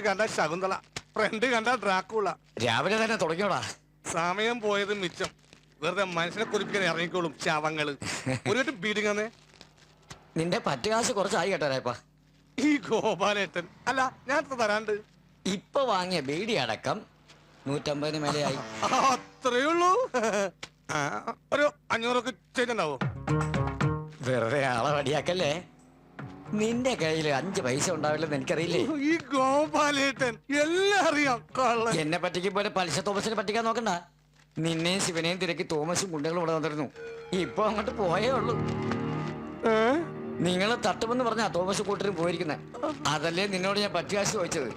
കണ്ട ശകുന്തള, ഫ്രണ്ട് കണ്ട ഡ്രാക്കുള. രാവിലെ തന്നെ തുടങ്ങിയോടാ. സമയം പോയത് മിച്ചം. വെറുതെ മനുഷ്യനെ കുറിപ്പിക്കാൻ ഇറങ്ങിക്കോളും ശവങ്ങള്. ഒരു ബീഡിങ്ങന്നേ. നിന്റെ പറ്റുകാശ് കുറച്ചായി കേട്ടോരായപ്പാ. ഈ ഗോപാലേട്ടൻ അല്ല, ഞാൻ തരാണ്ട്. ഇപ്പൊ വാങ്ങിയ ബീഡി അടക്കം 150 മേലെയായി. അത്രേ ഉള്ളൂ. ഒരു 500 ചെയ്തിട്ടുണ്ടാവോ? വെറുതെ ആളെ വടിയാക്കല്ലേ. നിന്റെ കയ്യിൽ 5 പൈസ ഉണ്ടാവില്ലെന്ന് എനിക്കറിയില്ലേ. ഈ ഗോപാലേട്ടൻ എല്ലാം അറിയാം. എന്നെ പറ്റിക്ക് പോലെ പലിശ തോമസിനെ പറ്റിക്കാൻ നോക്കണ്ട. നിന്നെയും ശിവനെയും തിരക്കി തോമസും കുട്ടികളും ഇവിടെ വന്നിരുന്നു. ഇപ്പൊ അങ്ങോട്ട് പോയേ ഉള്ളൂ. നിങ്ങൾ തട്ടുമെന്ന് പറഞ്ഞാ തോമസ് കൂട്ടരും പോയിരിക്കുന്നത്. അതല്ലേ നിന്നോട് ഞാൻ പറ്റുകാശ് ചോദിച്ചത്.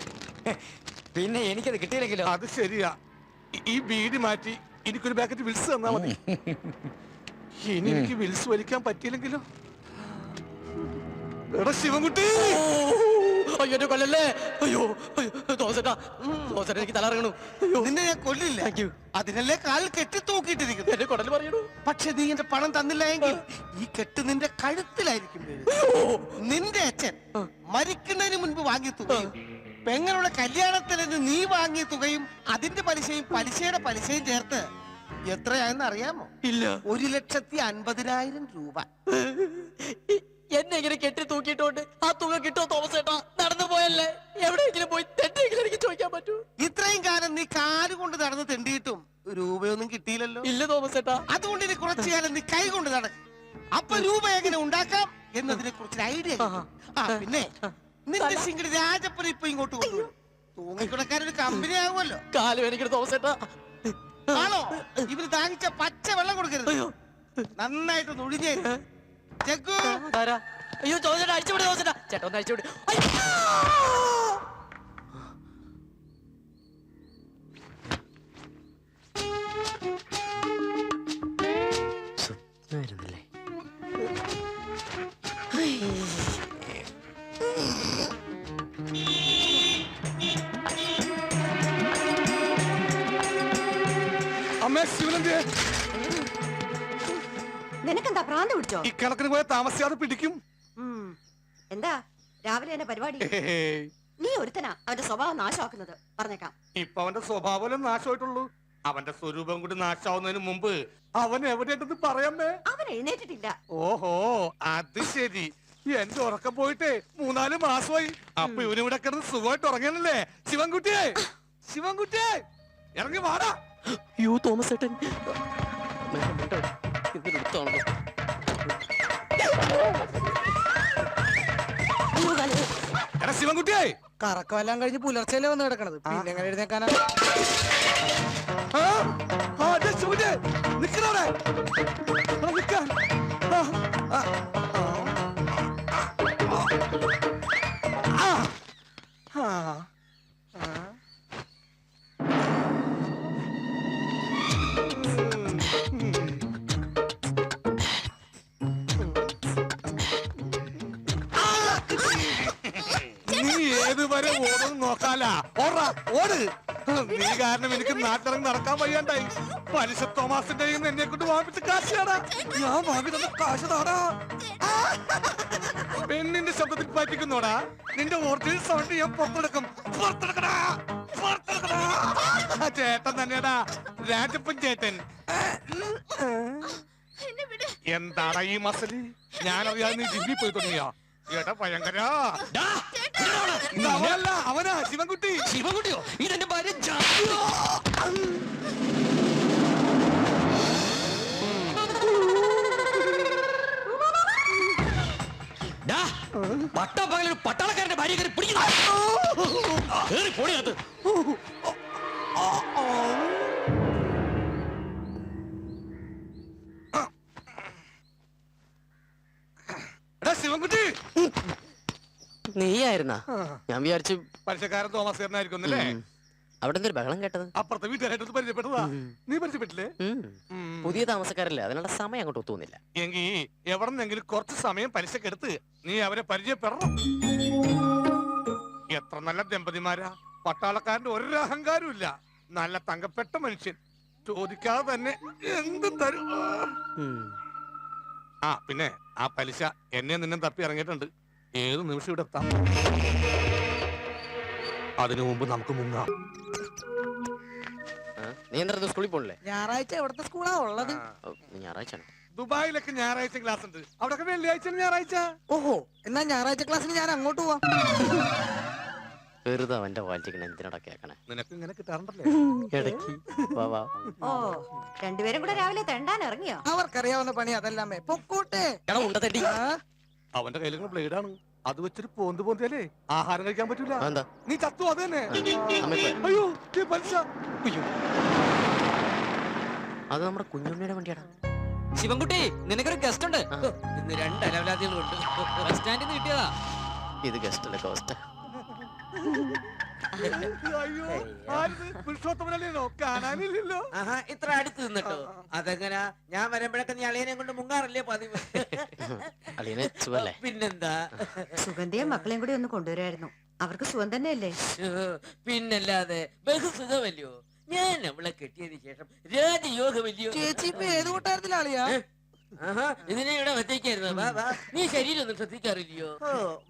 പിന്നെ എനിക്കത് കിട്ടിയില്ലെങ്കിലോ? അത് ശരിയാ. ഈ ബീഡി മാറ്റി എനിക്കൊരു പാക്കറ്റ് വിൽസ് തന്നാ മതി. ഇനി എനിക്ക് വിൽസ് വലിക്കാൻ പറ്റിയില്ലെങ്കിലോ? എടാ ശിവൻകുട്ടി, അയ്യോ കൊല്ലല്ലേ. അയ്യോ തോസട്ടാ, തോസട്ട എനിക്ക് തലറങ്ങണു. നിന്നെ ഞാൻ കൊല്ലില്ല. അതിനല്ലേ കാലിൽ കെട്ടി തൂക്കിയിട്ടിരിക്കുന്നു. എന്റെ കൊടല് പറയണു. പക്ഷെ നീ എന്റെ പണം തന്നില്ല എങ്കിൽ ഈ കെട്ട് നിന്റെ കഴുത്തിലായിരിക്കും. നിന്റെ അച്ഛൻ മരിക്കുന്നതിന് മുൻപ് വാങ്ങിയ തുകയും പെങ്ങളുടെ കല്യാണത്തിന് നീ വാങ്ങിയ തുകയും അതിന്റെ പലിശയും പലിശയുടെ പലിശയും ചേർത്ത് എത്രയാണെന്ന് അറിയാമോ? ഇല്ല. 1,50,000 രൂപ. എന്നെ ഇങ്ങനെ കെട്ടി തൂക്കിയിട്ടോണ്ട് ആ തുക കിട്ടോ തോമസ് ചേട്ടാ? നടന്നു പോയല്ലേ, എവിടെയെങ്കിലും പോയി തെറ്റെങ്കിലും എനിക്ക് ചോദിക്കാൻ പറ്റൂ? ഇത്രയും കാലം നീ കാലുകൊണ്ട് നടന്ന് തെണ്ടിയിട്ടും രൂപയൊന്നും കിട്ടിയില്ലല്ലോ. ഇല്ല തോമസ് ചേട്ടാ. അതുകൊണ്ട് ഇനി കുറച്ചു കാലം നീ കൈ കൊണ്ട് നടക്കും. അപ്പൊ രൂപ എങ്ങനെ ഉണ്ടാക്കാം എന്നതിനെ കുറിച്ച് ഐഡിയ. പിന്നെ നിന്റെ സിംഗിൾ രാജപ്പനെ ഇപ്പൊ ഇങ്ങോട്ട് കൊണ്ടുവരും. തൂങ്ങിക്കിടക്കാനൊരു കമ്പനി ആകുമല്ലോ. കാലം എനിക്ക് തോമസ് ചേട്ടാ. ആണോ? ഇവര് ദാഹിച്ച പച്ച വെള്ളം കൊടുക്കരുത്. നന്നായിട്ട് ഒഴിഞ്ഞേ. അയ്യോ ചോദിച്ചാ അടിച്ചുവിട് തോമസ് ചേട്ടാ, ഒന്ന് അടിച്ചുവിട്. സ്വപ്നമായിരുന്നല്ലേ. അമ്മേ ശിവനന്ദേ, നിനക്കെന്താ ഭ്രാന്ത് പിടിച്ചോ? ഈ കണക്കിന് പോയ താമസിയാതെ പിടിക്കും. എന്താ രാവിലെ തന്നെ പരിപാടി? നീ ഒരുത്തനാ അവന്റെ സ്വഭാവം നാശമാക്കുന്നത്, പറഞ്ഞേക്കാം. ഇപ്പൊ അവന്റെ സ്വഭാവം നാശമായിട്ടുള്ളൂ. അവന്റെ സ്വരൂപം കൂടി നാശാവുന്നതിന് മുമ്പ് അവൻ എവിടെയായിട്ടെന്ന് പറയാമേ. അവൻ എഴുന്നേറ്റിട്ടില്ല. ഓഹോ, അത് ശരി. എന്റെ ഉറക്കം പോയിട്ടേ 3-4 മാസമായി. അപ്പൊ ഇവനിവിടെ കിടന്ന് സുഖമായിട്ട് ഉറങ്ങാനല്ലേ? ശിവൻകുട്ടിയെ, ശിവൻകുട്ടിയെ ഇറങ്ങി വാടാ. യു തോമസ് ചേട്ടൻ എടാ ശിവൻകുട്ടിയെ, കറക്കമെല്ലാം കഴിഞ്ഞ് പുലർച്ചെയല്ലേ വന്ന് കിടക്കണത്. പിന്നെ എങ്ങനെ എഴുന്നേക്കാനാ? നിക്കണവിടെ നിക്കാൻ. നീ ഏതുവരെ ഓടും നോക്കാലാ? ഓട്. നീ കാരണം എനിക്ക് നാട്ടിറങ്ങി നടക്കാൻ വയ്യാണ്ടായി. പലിശ തോമാസിന്റെ എന്നെ കൊണ്ട് വാങ്ങിച്ച കാശാടാ. ഞാൻ വാങ്ങി തന്ന കാശ് താടാ. പെണ്ണിന്റെ ശബ്ദത്തിൽ പറ്റിക്കുന്നോടാ. നിന്റെ ഒറിജിനൽ സൗണ്ട് ഞാൻ പുറത്തെടുക്കും. ചേട്ടൻ തന്നെയാടാ, രാജപ്പൻ ചേട്ടൻ. എന്താടാ ഈ മസലി? ഞാനറിയാതെ നീ ജിമ്മി പോയി തുടങ്ങിയാ? ഏട്ടാ ഭയങ്കര. അവനാ ശിവൻകുട്ടി. ശിവൻകുട്ടിയോ? ഇതെന്റെ ഭാര്യ. പട്ടാപ്പകലൊരു പട്ടാളക്കാരന്റെ ഭാര്യ കയറി പിടിക്കുന്നു. പൊടിയകത്ത് ശിവൻകുട്ടി. നീയായിരുന്നാ? ഞാൻ വിചാരിച്ചു പലിശക്കാരൻ തോമസ് ചേട്ടനായിരിക്കും അല്ലേ? അവിടെ എന്തൊരു ബഹളം കേട്ടത്? അപ്പുറത്തെ വീട്ടുകാരായിട്ട് പരിചയപ്പെട്ടതാ. നീ പരിചയപ്പെട്ടില്ലേ? പുതിയ താമസക്കാരല്ലേ, അതിനുള്ള സമയം അങ്ങോട്ട് ഒത്തുന്നില്ല. എങ്കിൽ എവിടെന്നെങ്കിലും കുറച്ച് സമയം പലിശക്കെടുത്ത് നീ അവരെ പരിചയപ്പെടണം. എത്ര നല്ല ദമ്പതിമാരാ. പട്ടാളക്കാരന്റെ ഒരു അഹങ്കാരവും ഇല്ല. നല്ല തങ്കപ്പെട്ട മനുഷ്യൻ. ചോദിക്കാതെ തന്നെ എന്തും തരും. പിന്നെ ആ പലിശ എന്നെ നിന്നെ തപ്പി ഇറങ്ങിയിട്ടുണ്ട്. ഏത് നിമിഷം ഇവിടെ എത്താം. അതിനു മുമ്പ് നമുക്ക് മുങ്ങാം. നീ എന്താ സ്കൂളിൽ പോണില്ലേ? ഞായറാഴ്ച എവിടത്തെ സ്കൂളാ ഉള്ളത്? ഞായറാഴ്ച ദുബായിലൊക്കെ ഞായറാഴ്ച ക്ലാസ് ഉണ്ട്, അവിടെ വെള്ളിയാഴ്ച ഞായറാഴ്ച. ഓഹോ, എന്നാ ഞായറാഴ്ച ക്ലാസ്സിന് ഞാൻ അങ്ങോട്ട് പോവാം. വെറുതെ അവന്റെ വായിച്ചിരിക്കണ എന്തിനാ കേക്കണേ? നിനക്ക് ഇങ്ങനെ കിട്ടാറുണ്ടല്ലേ? ഇടയ്ക്ക് വാ വാ. ഓ രണ്ടുപേരും കൂടെ രാവിലെ തെണ്ടാൻ ഇറങ്ങിയോ? അവർക്കറിയാവുന്ന പണി അതല്ലാമേ, പൊക്കോട്ടെ. എടാ ഉണ്ട തെറ്റി. അവന്റെ കയ്യിലുള്ള ബ്ലേഡാണ്, അത് വെച്ചൊരു പോന്ത് പോന്തിയാലേ ആഹാരം കഴിക്കാൻ പറ്റൂല. എന്താ നീ ചത്തു, അത് തന്നെ. അമ്മ അയ്യോ ഈ പലിശ. അത് നമ്മുടെ കുഞ്ഞുണ്ണിയുടെ വണ്ടിയാടാ. ശിവൻകുട്ടി, നിനക്കൊരു ഗസ്റ്റ് ഉണ്ട്. ഇന്ന് 2 അലവലാദികളുണ്ട്. ബസ് സ്റ്റാൻഡിൽ നിന്ന് കിട്ടിയതാ. ഇത് ഗസ്റ്റ് അല്ല, കോസ്റ്റ്. അയ്യോ ആരിത്? പുരുഷോത്തമനല്ലേനോ? കാണാനില്ലല്ലോ. ഇത്ര അടുത്ത് നിന്നിട്ടോ? അതെങ്ങനാ? ഞാൻ വരുമ്പോഴൊക്കെ നീ അളിയനെ കൊണ്ട് മുങ്ങാറില്ലേ പതിവ്? അളിയനെ സുഖല്ലേ? പിന്നെന്താ, സുഗന്ധിയും മക്കളെയും കൂടി ഒന്ന് കൊണ്ടുവരായിരുന്നു. അവർക്ക് സുഖം തന്നെയല്ലേ? പിന്നല്ലാതെ ബഹുസുഖമല്ലയോ? ഞാൻ അവളെ കെട്ടിയതിന് ശേഷം രാജയോഗമല്ലയോ? ചേച്ചി ഇപ്പൊ ഏത് കൂട്ടാരത്തിലാളിയാ? ഇതിനെ ഇവിടെ ഒറ്റയ്ക്കായിരുന്നു. വാ വാ, നീ ശരീരം ഒന്നും ശ്രദ്ധിക്കാറില്ലയോ?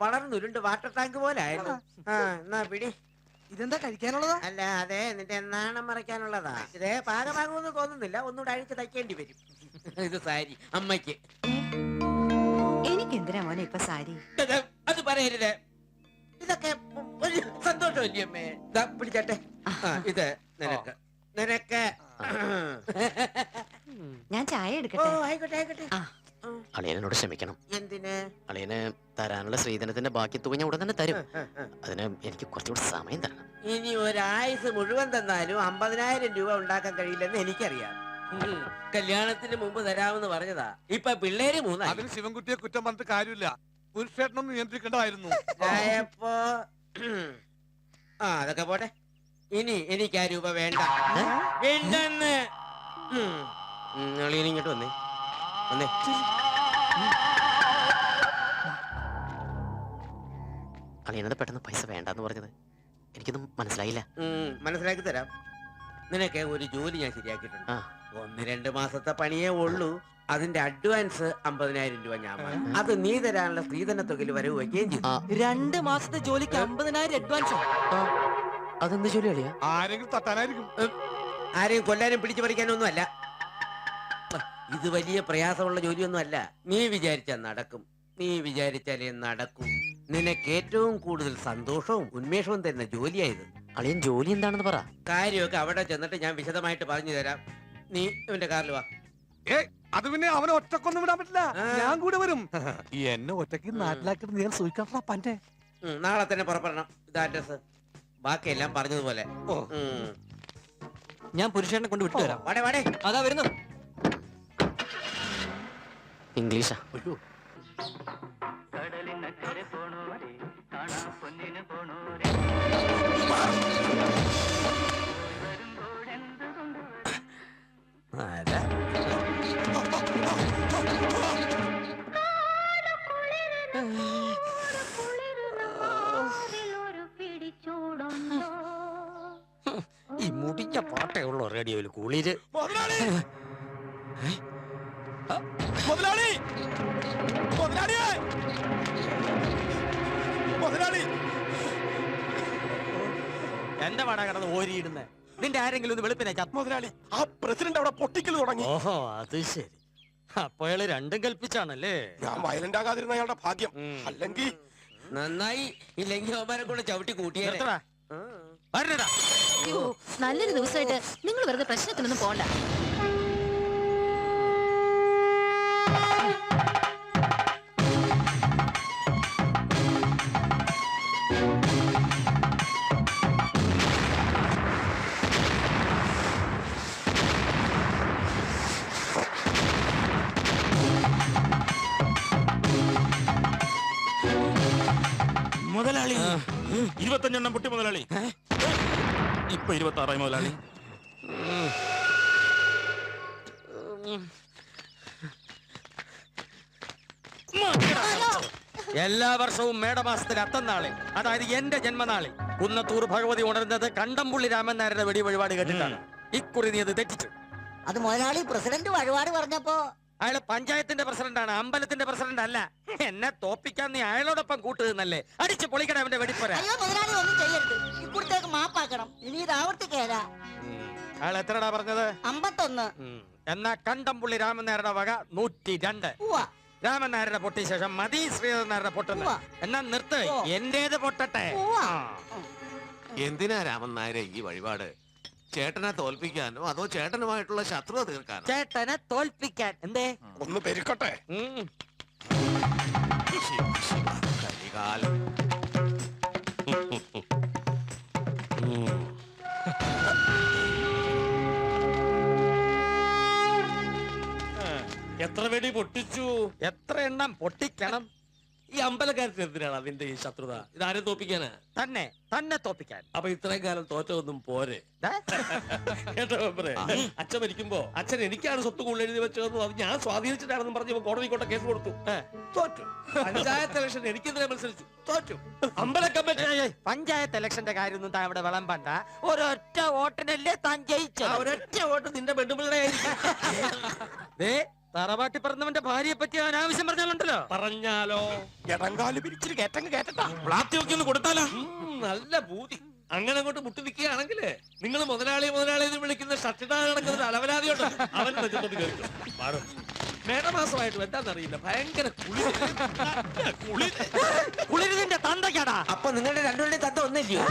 വളർന്നുരുണ്ട് വാട്ടർ ടാങ്ക് പോലെ ആയിരുന്നു. എന്നാ പിടി. ഇതെന്താ കഴിക്കാനുള്ളതാ? അല്ല, അതെ, നിന്റെ നാണം മറയ്ക്കാനുള്ളതാ. ഇതേ പാകമാകുമെന്ന് തോന്നുന്നില്ല, ഒന്നുകൂടെ അഴിച്ച് തയ്ക്കേണ്ടി വരും. ഇത് സാരി അമ്മയ്ക്ക്. എനിക്ക് എന്തിനാ മോനെ ഇപ്പൊ സാരി? അത് പറയരുത്. ഇതൊക്കെ ഒരു സന്തോഷമല്ലേ അമ്മേ? ദാ പിടിച്ചട്ടെ. ഇത് നിനക്ക് നിനക്ക്. ഞാൻ ചായ ഓ എടുക്കട്ടെ? ആയിക്കോട്ടെ ആയിക്കോട്ടെ. അളിയനോട് ക്ഷമിക്കണം. എന്തിന്? അളിയന് തരാനുള്ള ശ്രീധനത്തിന്റെ ബാക്കി തുക ഞാൻ ഉടൻ തന്നെ തരും. അതിന് എനിക്ക് കുറച്ചുകൂടി സമയം തരണം. ഇനി ഒരായുസ് മുഴുവൻ തന്നാലും 50,000 രൂപ ഉണ്ടാക്കാൻ കഴിയില്ലെന്ന് എനിക്കറിയാം. കല്യാണത്തിന് മുമ്പ് തരാമെന്ന് പറഞ്ഞതാ. ഇപ്പൊ പിള്ളേര് 3. അതിന് ശിവൻകുട്ടിയെ കുറ്റം പറഞ്ഞിട്ട് കാര്യമില്ല. പുരുഷേട്ടനൊന്നും നിയന്ത്രിക്കേണ്ടതായിരുന്നു. ആയപ്പോ അതൊക്കെ പോട്ടെ. ഇനി എനിക്ക് ആ രൂപ വേണ്ട. വേണ്ടെന്ന്. അളിയൻ ഇങ്ങോട്ട് വന്നേ വന്നേ. അളിയനത് പെട്ടെന്ന് പൈസ വേണ്ടെന്ന് പറഞ്ഞത് എനിക്കൊന്നും മനസ്സിലായില്ല. മനസ്സിലാക്കി തരാം. നിനക്ക് ഒരു ജോലി ഞാൻ ശരിയാക്കിയിട്ടുണ്ട്. ആ 1-2 മാസത്തെ പണിയേ ഉള്ളൂ. അതിന്റെ അഡ്വാൻസ് 50,000 രൂപ ഞാൻ വാങ്ങി. അത് നീ തരാനുള്ള സ്ത്രീധന തുകയിൽ വരവ് വയ്ക്കുകയും ചെയ്തു. 2 മാസത്തെ ജോലിക്ക് 50,000 അഡ്വാൻസ്? അതെന്ത് ജോലി അളിയാ? ആരെങ്കിലും തട്ടാനായിരിക്കും. ആരെയും കൊല്ലാനും പിടിച്ചു പറിക്കാനും ഒന്നും അല്ല. ഇത് വലിയ പ്രയാസമുള്ള ജോലിയൊന്നും അല്ല. നീ വിചാരിച്ചാൽ നടക്കും. നീ വിചാരിച്ചാലേ നടക്കും. നിനക്ക് ഏറ്റവും കൂടുതൽ സന്തോഷവും ഉന്മേഷവും തരുന്ന ജോലിയായത്. അളിയൻ ജോലി എന്താണെന്ന് പറ. കാര്യമൊക്കെ അവിടെ ചെന്നിട്ട് ഞാൻ വിശദമായിട്ട് പറഞ്ഞു തരാം. നീ ഇവന്റെ കാറിൽ വാ. അത് പിന്നെ അവനെ ഒറ്റക്കൊന്നും വിടാൻ പറ്റില്ല, ഞാൻ കൂടെ വരും. എന്നെ ഒറ്റയ്ക്ക് നാട്ടിലാക്കിട്ട് നീ സൂചിക്കാട്ടാ പന്റെ. നാളെ തന്നെ പുറപ്പെടണം. ഇത് അഡ്രസ്. ബാക്കിയെല്ലാം പറഞ്ഞതുപോലെ. ഞാൻ പുരുഷനെ കൊണ്ട് വിട്ടുതരാം. വാടേ വാടേ. അതാ വരുന്നു. ഇംഗ്ലീഷാ. ഈ മുടിച്ച പാട്ടേ ഉള്ളൂ റേഡിയോയിൽ കുളിര്. മുതലാളി മുതലാളി മുതലാളി എന്റെ പാടാ കിടന്ന് ഓരിയിടുന്നേ. നിന്റെ ആരെങ്കിലും ഒന്ന് വെളുപ്പിനെ മുതലാളി ആ പ്രസിഡന്റ് അവിടെ പൊട്ടിക്കൽ തുടങ്ങി. ഓഹോ, അത് ശരി. അപ്പൊ അയാള് രണ്ടും കൽപ്പിച്ചാണല്ലേ? ഞാൻ വയലന്റ് ആകാതിരുന്ന അയാളുടെ ഭാഗ്യം. അല്ലെങ്കിൽ നന്നായി. ഇല്ലെങ്കിൽ അവന്മാരെ കൂടെ ചവിട്ടി കൂട്ടിയാ. നല്ലൊരു ദിവസമായിട്ട് നിങ്ങൾ വെറുതെ പ്രശ്നത്തിനൊന്നും പോണ്ട. മുതലാളി 25 പൊട്ടി മുതലാളി. ഇപ്പൊ 26 മുതലാളി. എല്ലാ വർഷവും മേടമാസത്തിൽ അത്തന്നാളെ, അതായത് എന്റെ ജന്മനാളിൽ കുന്നത്തൂർ ഭഗവതി ഉണരുന്നത് കണ്ടംപുള്ളി രാമൻ നായരുടെ വെടി വഴിപാട് കേട്ടിട്ടാണ്. ഇക്കുറി നീ അത് തെറ്റിച്ചു. അത് മുതലാളി പ്രസിഡന്റ് വഴിപാട് പറഞ്ഞപ്പോ അയാള് പഞ്ചായത്തിന്റെ പ്രസിഡന്റാണ്, അമ്പലത്തിന്റെ പ്രസിഡന്റ് അല്ല. എന്നെ തോപ്പിക്കാൻ നീ അയാളോടൊപ്പം കൂട്ടുന്നല്ലേ? അടിച്ച് പൊളിക്കണം അവന്റെ വെടിപ്പുര. അയ്യോ മുതലാളി ഒന്നും ചെയ്യരുത്, ഇക്കുറത്തേക്ക് മാപ്പാക്കണം, ഇനി ഇത് ആവർത്തിക്കേല. അയാൾ എത്രടാ പറഞ്ഞത്? 51. എന്നാ കണ്ടംപുള്ളി രാമനായരുടെ വക 102. ഉവ്വ. രാമൻ നായരുടെ പൊട്ടിയ ശേഷം മതി ശ്രീധരൻ നായരുടെ പൊട്ടുന്നത്. എന്നാ നിർത്ത്, എന്റേത് പൊട്ടട്ടെ. ഉവ്വ. എന്തിനാ രാമൻ നായരെ ഈ വഴിപാട്? ചേട്ടനെ തോൽപ്പിക്കാനോ അതോ ചേട്ടനുമായിട്ടുള്ള ശത്രുത തീർക്കാനോ? ചേട്ടനെ തോൽപ്പിക്കാൻ. എന്തേ? ഒന്ന് പെരുക്കട്ടെ. കരികാലം. എത്ര വെടി പൊട്ടിച്ചു? എത്ര എണ്ണം പൊട്ടിക്കണം? ഈ അമ്പലക്കാരത്തിന് എന്തിനാണ് അതിന്റെ ഈ ശത്രുത? ഇതാരെ തോപ്പിക്കാനാ? തന്നെ തോപ്പിക്കാൻ. അപ്പൊ ഇത്രയും കാലം തോറ്റതൊന്നും പോരെ? ദാ. കേട്ടോ മെമ്പറേ, അച്ഛൻ മരിക്കുമ്പോ അച്ഛൻ എനിക്കാണ് സ്വത്ത് കൂടുതൽ എഴുതി വെച്ചതെന്നും അത് ഞാൻ സ്വാധീനിച്ചിട്ടാണെന്നും പറഞ്ഞ് കോടതി കൊണ്ട കേസ് കൊടുത്തു. തോറ്റു. പഞ്ചായത്ത് ഇലക്ഷൻ എനിക്കെതിരെ മത്സരിച്ചു, തോറ്റു. അമ്പല കമ്മിറ്റി പഞ്ചായത്ത് ഇലക്ഷന്റെ കാര്യമൊന്നും താൻ ഇവിടെ വിളമ്പണ്ട. ഒരൊറ്റ വോട്ടിനല്ലേ താൻ ജയിച്ചത്. ഒരൊറ്റ വോട്ട് നിന്റെ പെണ്ണുപിള്ളേ തറവാട്ടി പറഞ്ഞവന്റെ ഭാര്യയെ പറ്റി അനാവശ്യം പറഞ്ഞാലുണ്ടല്ലോ. പറഞ്ഞാലോ? എടങ്കാല് പിരിച്ചിട്ട് കേറ്റങ്ങ് കേറ്റട്ടാ. പ്ലാത്തി ഒക്കെ ഒന്ന് കൊടുത്താലോ? നല്ല ബൂതി. അങ്ങനെ അങ്ങോട്ട് മുട്ടി നിൽക്കുകയാണെങ്കിലേ നിങ്ങൾ മുതലാളി മുതലാളി എന്ന് വിളിക്കുന്ന ഷട്ടിടാ കിടക്കുന്ന അലവലാതിയോട്ട് അവൻ നെഞ്ചത്തോട്ട് കേൾക്കും. മേടമാസമായിട്ടും എന്താണെന്നറിയില്ല, ഭയങ്കര കുളിരിന്റെ തന്തയ്ക്കാടാ. അപ്പൊ നിങ്ങളുടെ രണ്ടുപേരുടെയും തത്ത ഒന്നില്ലയോ?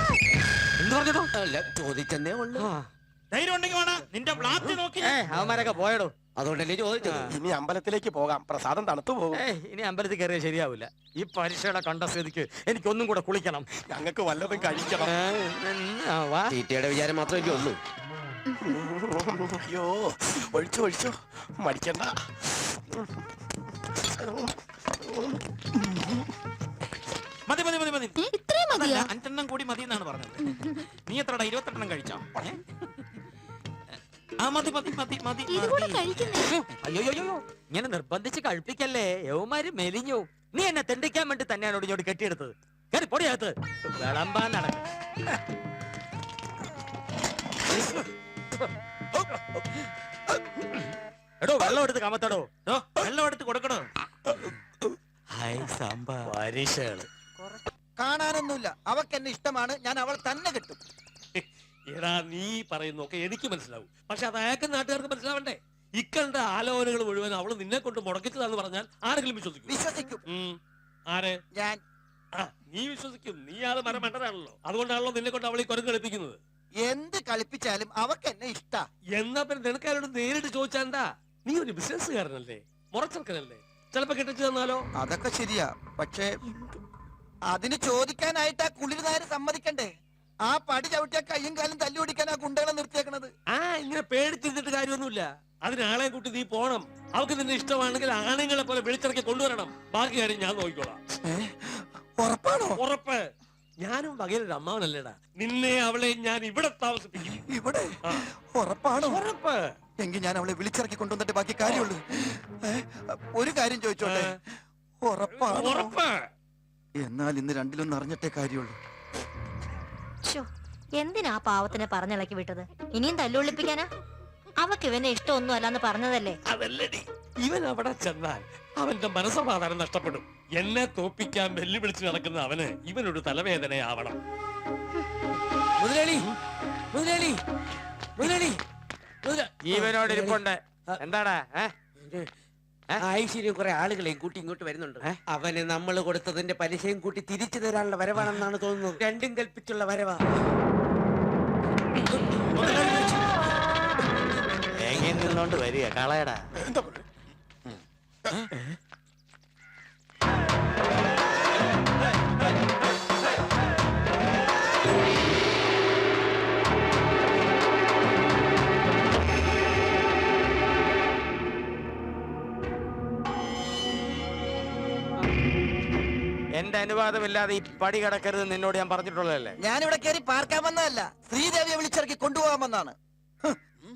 എന്ത് പറഞ്ഞോ? അല്ല, ചോദിച്ചെന്നേ ഉള്ളൂ. ധൈര്യം ഉണ്ടെങ്കിൽ വേണം നിന്റെ പ്ലാത്തി നോക്കി. അവന്മാരൊക്കെ പോയടോ, അതുകൊണ്ടല്ലേ ചോദിച്ചത്. ഇനി അമ്പലത്തിലേക്ക് പോകാം, പ്രസാദം തണുത്തു പോകും. ഇനി അമ്പലത്തിൽ കയറിയാൽ ശരിയാവില്ല. ഈ പരീക്ഷയുടെ കണ്ട സ്ഥിതിക്ക് എനിക്കൊന്നും കൂടെ കുളിക്കണം. ഞങ്ങൾക്ക് വല്ലതും കഴിക്കണം. തീറ്റയുടെ വിചാരം മാത്രമേ ഉള്ളൂ. അയ്യോ, ഒഴിച്ചോ ഒഴിച്ചോ, മടിക്കണ്ട. മതി മതി മതി മതി. അതല്ല, 5 കൂടി മതി എന്നാണ് പറഞ്ഞത്. നീ എത്രടാ 28 കഴിച്ചോ? ആ മതി മതി മതി മതി. അയ്യോ ഇങ്ങനെ നിർബന്ധിച്ച് കഴിപ്പിക്കല്ലേ, യവന്മാര് മെലിഞ്ഞു. നീ എന്നെ തെണ്ടിക്കാൻ വേണ്ടി തന്നെയാണ് ഇങ്ങോട്ട് കെട്ടിയെടുത്തത്. കയറി പൊടിയകത്ത് വിളമ്പാൻ നടക്കും. എടോ വെള്ളം എടുത്ത് കമത്തടോ. വെള്ളം എടുത്ത് കൊടുക്കണോ? പരീക്ഷകള് കാണാനൊന്നുമില്ല, അവക്ക് എന്നെ ഇഷ്ടമാണ്, ഞാൻ അവൾ തന്നെ കിട്ടും. എടാ, നീ പറയുന്നൊക്കെ എനിക്ക് മനസ്സിലാവും, പക്ഷെ അത് അയാൾക്ക് നാട്ടുകാർക്ക് മനസ്സിലാവണ്ടേ? ഇക്കണ്ട ആലോചനകൾ മുഴുവൻ അവള് നിന്നെ കൊണ്ട് മുടക്കിച്ചതാന്ന് പറഞ്ഞാൽ ആരെങ്കിലും വിശ്വസിക്കും? വിശ്വസിക്കും. ആരെ? ഞാൻ. നീ വിശ്വസിക്കും, നീ അത് മരമണ്ടനാണല്ലോ. അതുകൊണ്ടാണല്ലോ നിന്നെ കൊണ്ട് അവളെ കുരങ്ങ് കളിപ്പിക്കുന്നത്. എന്ത് കളിപ്പിച്ചാലും അവക്ക് എന്നെ ഇഷ്ടാ. എന്നാ പിന്നെ നിനക്കാരോട് നേരിട്ട് ചോദിച്ചാണ്ടാ? നീ ഒരു ബിസിനസ്സുകാരനല്ലേ, മുറച്ചെറുക്കനല്ലേ, ചിലപ്പോ കെട്ടിച്ചു തന്നാലോ? അതൊക്കെ ശരിയാ, പക്ഷേ അതിന് ചോദിക്കാനായിട്ട് ആ കുളിർ നായര് സമ്മതിക്കണ്ടേ? ആ പടി ചവിട്ടിയ കയ്യും കാലും തല്ലി ഓടിക്കാൻ ആ ഗുണ്ടകളെ നിർത്തിയേക്കണത്. ഇങ്ങനെ പേടിച്ചിരുന്നിട്ട് കാര്യമൊന്നുമില്ല. അതിനാളെ കൂട്ടി നീ പോണം. അവൾക്ക് നിന്നെ ഇഷ്ടമാണെങ്കിൽ ആണുങ്ങളെ പോലെ വിളിച്ചിറക്കി കൊണ്ടുവരണം. ബാക്കി കാര്യം ഞാൻ നോക്കിക്കോളാം. ഉറപ്പാണോ? ഉറപ്പ്. ഞാനും വകയിലൊരു അമ്മാവനല്ലേടാ. നിന്നെ അവളെ ഞാൻ ഇവിടെ താമസിപ്പിക്കും. ഇവിടെ? ഉറപ്പാണോ? ഉറപ്പ്. എങ്കിൽ ഞാൻ അവളെ വിളിച്ചിറക്കി കൊണ്ടുവന്നിട്ട് ബാക്കി കാര്യമുള്ളൂ. ഒരു കാര്യം ചോദിച്ചോട്ടെ, ഉറപ്പാണോ? ഉറപ്പ്. എന്നാൽ ഇന്ന് രണ്ടിലൊന്നും അറിഞ്ഞിട്ടേ കാര്യമുള്ളൂ. എന്തിനാ പാവത്തിനെ പറഞ്ഞിളക്കി വിട്ടത്? ഇനിയും തല്ലുള്ളിപ്പിക്കാനാ? അവക്ക് ഇവനെ ഇഷ്ടമൊന്നും അല്ലാന്ന് പറഞ്ഞതല്ലേ? അതല്ലടി, ഇവൻ അവിടെ ചെന്നാൽ അവന്റെ മനസ്സമാധാനം നഷ്ടപ്പെടും. എന്നെ തോപ്പിക്കാൻ വെല്ലുവിളിച്ച് നടക്കുന്ന അവന് ഇവനൊരു തലവേദനയാവണം. മുതലാളി മുതലാളി മുതലാളി ഇവനോട് ഇരിപ്പുണ്ട്. എന്താടാ? ഐശ്വര്യം കുറെ ആളുകളെയും കൂട്ടി ഇങ്ങോട്ട് വരുന്നുണ്ട്. അവന് നമ്മൾ കൊടുത്തതിന്റെ പലിശയും കൂട്ടി തിരിച്ചു തരാനുള്ള വരവാണെന്നാണ് തോന്നുന്നത്. രണ്ടും കൽപ്പിച്ചുള്ള വരവാ. തേങ്ങയിൽ നിന്നോണ്ട് വരിക കളയടാ. എന്റെ അനുവാദമില്ലാതെ ഈ പടി കടക്കരുത് നിന്നോട് ഞാൻ പറഞ്ഞിട്ടുള്ളതല്ലേ? ഞാനിവിടെ കയറി പാർക്കാൻ വന്നതല്ല, ശ്രീദേവിയെ വിളിച്ചിറക്കി കൊണ്ടുപോകാൻ വന്നാണ്.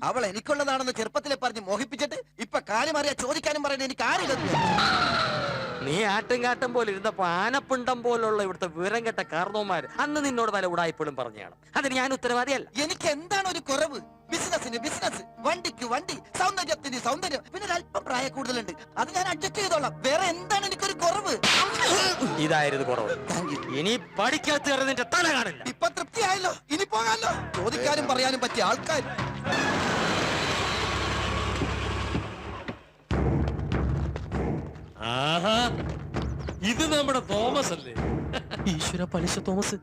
അവൾ എനിക്കുള്ളതാണെന്ന് ചെറുപ്പത്തിലെ പറഞ്ഞ് മോഹിപ്പിച്ചിട്ട് ഇപ്പൊ കാര്യം അറിയാ ചോദിക്കാനും പറയാൻ എനിക്ക് ആരില്ല. നീ ആട്ടും കാട്ടും പോലെ ഇരുന്നപ്പോ ആനപ്പിണ്ടം പോലുള്ള ഇവിടുത്തെ വിവരം കെട്ട കാർന്നോമാര് അന്ന് നിന്നോട് പല ഉടായ്പകളും പറഞ്ഞാണ്. അതിന് ഞാൻ ഉത്തരവാദിയല്ല. എനിക്ക് എന്താണ് ഒരു കുറവ്? ബിസിനസിന് ബിസിനസ്, വണ്ടിക്ക് വണ്ടി, സൗന്ദര്യത്തിന് സൗന്ദര്യം, പിന്നെ ഒരു അല്പം പ്രായ കൂടുതലുണ്ട്. അത് ഞാൻ അഡ്ജസ്റ്റ് ചെയ്തോളാം. വേറെ എന്താണ് എനിക്കൊരു കുറവ്? ഇതായിരുന്നു കുറവ്. ഇനി പഠിക്കാത്ത നിന്റെ തല കാണില്ല. ഇപ്പൊ തൃപ്തിയായല്ലോ, ഇനി പോകാമല്ലോ. ചോദിക്കാനും പറയാനും പറ്റിയ ആൾക്കാർ. ആഹാ, ഇത് നമ്മുടെ തോമസ് അല്ലേ? ഈശ്വര, പലിശ തോമസ്.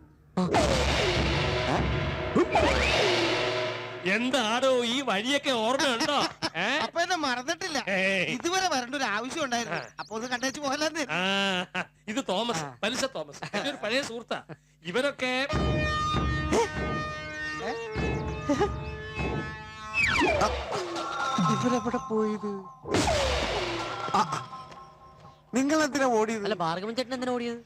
എന്താടോ ഈ വഴിയൊക്കെ ഓർമ്മയുണ്ടോ? അപ്പൊ എന്നെ മറന്നിട്ടില്ല. ഇതുവരെ വരേണ്ട ഒരു ആവശ്യം ഉണ്ടായിരുന്നു. അപ്പൊ ഒന്ന് കണ്ടേച്ച് പോകലാന്ന്. ഇത് തോമസ്, പലിശ തോമസ്, എന്റെ ഒരു പഴയ സുഹൃത്താ. ഇവരൊക്കെ ഇവരെവിടെ പോയത്? നിങ്ങൾ എന്തിനാ ഓടിയത്? അല്ല, ഭാർഗവൻ ചേട്ടൻ എന്തിനാ ഓടിയത്?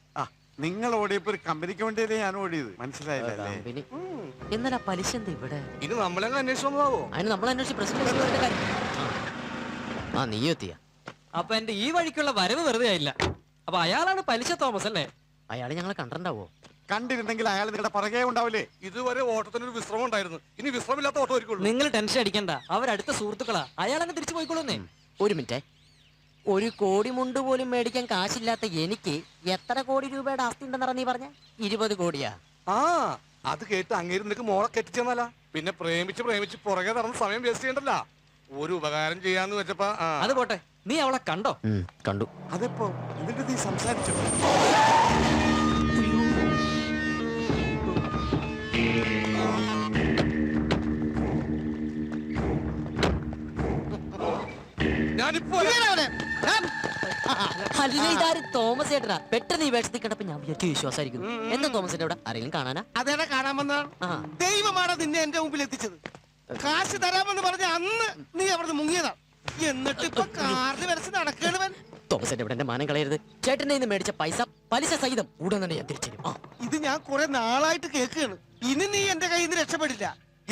നിങ്ങൾ ഓടിയപ്പോ ഒരു കമ്പനിക്ക് വേണ്ടിയല്ലേ ഞാൻ ഓടിയത്, മനസ്സിലായില്ലേ? കമ്പനി എന്നാലും ആ പലിശ എന്താ ഇവിടെ? ഇത് നമ്മളെങ്ങനെ അന്വേഷിച്ചതാവോ? അതിന് നമ്മൾ അന്വേഷിച്ച് പ്രസിഡന്റ് കാര്യം. ആ, നീ എത്തിയ. അപ്പൊ എന്റെ ഈ വഴിക്കുള്ള വരവ് വെറുതെ ആയില്ല. അപ്പൊ അയാളാണ് പലിശ തോമസ് അല്ലേ? അയാളെ ഞങ്ങളെ കണ്ടിട്ടുണ്ടാവോ? കണ്ടിരുന്നെങ്കിൽ അയാൾ നിങ്ങളുടെ പുറകെ ഉണ്ടാവില്ലേ? ഇതുവരെ ഓട്ടത്തിനൊരു വിശ്രമം ഉണ്ടായിരുന്നു. ഇനി വിശ്രമില്ലാത്ത ഓട്ടം ഒരുക്കുള്ളൂ. നിങ്ങൾ ടെൻഷൻ അടിക്കണ്ട, അവരടുത്ത സുഹൃത്തുക്കളാ. അയാളങ്ങ് തിരിച്ചു പോയിക്കോളൂന്നേ. ഒരു മിനിറ്റ്. ഒരു കോടി മുണ്ട് പോലും മേടിക്കാൻ കാശില്ലാത്ത എനിക്ക് എത്ര കോടി രൂപയുടെ ആസ്തി ഉണ്ടെന്നാ നീ പറഞ്ഞ? 20 കോടിയാ? ആ, അത് കേട്ട് അങ്ങേര് നിനക്ക് മോളെ കെട്ടിച്ചെന്നല്ല. പിന്നെ പ്രേമിച്ച് പ്രേമിച്ച് പുറകെ നടന്ന് സമയം വേസ്റ്റ് ചെയ്യണ്ടല്ല. ഒരു ഉപകാരം ചെയ്യാന്ന് വെച്ചപ്പോ അത് പോട്ടെ, നീ അവളെ കണ്ടോ? കണ്ടു. അതെപ്പോ എന്നിട്ട് നീ സംസാരിച്ചോ? ഞാനിപ്പോ അല്ല, ഇതാരും തോമസ് ചേട്ടനാ. പെട്ടെന്ന് ഈ വേഷത്തിൽ കണ്ടപ്പോ ഞാൻ വിചാരിച്ചു വിശ്വാസമായിരിക്കുന്നു. എന്താ തോമസിന്റെ അവിടെ ആരെങ്കിലും കാണാനാ? അതേടെ കാണാൻ വന്നതാണ്. ദൈവമാണ് നിന്നെ എന്റെ മുമ്പിൽ എത്തിച്ചത്. കാശ് തരാമെന്ന് പറഞ്ഞ അന്ന് നീ അവിടുന്ന് മുങ്ങിയതാ. എന്നിട്ട് ഇപ്പൊ കാറിൽ വരച്ച് നടക്കണവൻ. തോമസിന്റെ അവിടെ എന്റെ മാനം കളയരുത്. ചേട്ടന്റെ നിന്ന് മേടിച്ച പൈസ പലിശ സഹിതം ഉടൻ തന്നെ ഞാൻ തിരിച്ചു തരും. ഇത് ഞാൻ കുറെ നാളായിട്ട് കേൾക്കുകയാണ്. ഇനി നീ എന്റെ കയ്യിൽ നിന്ന് രക്ഷപ്പെടില്ല.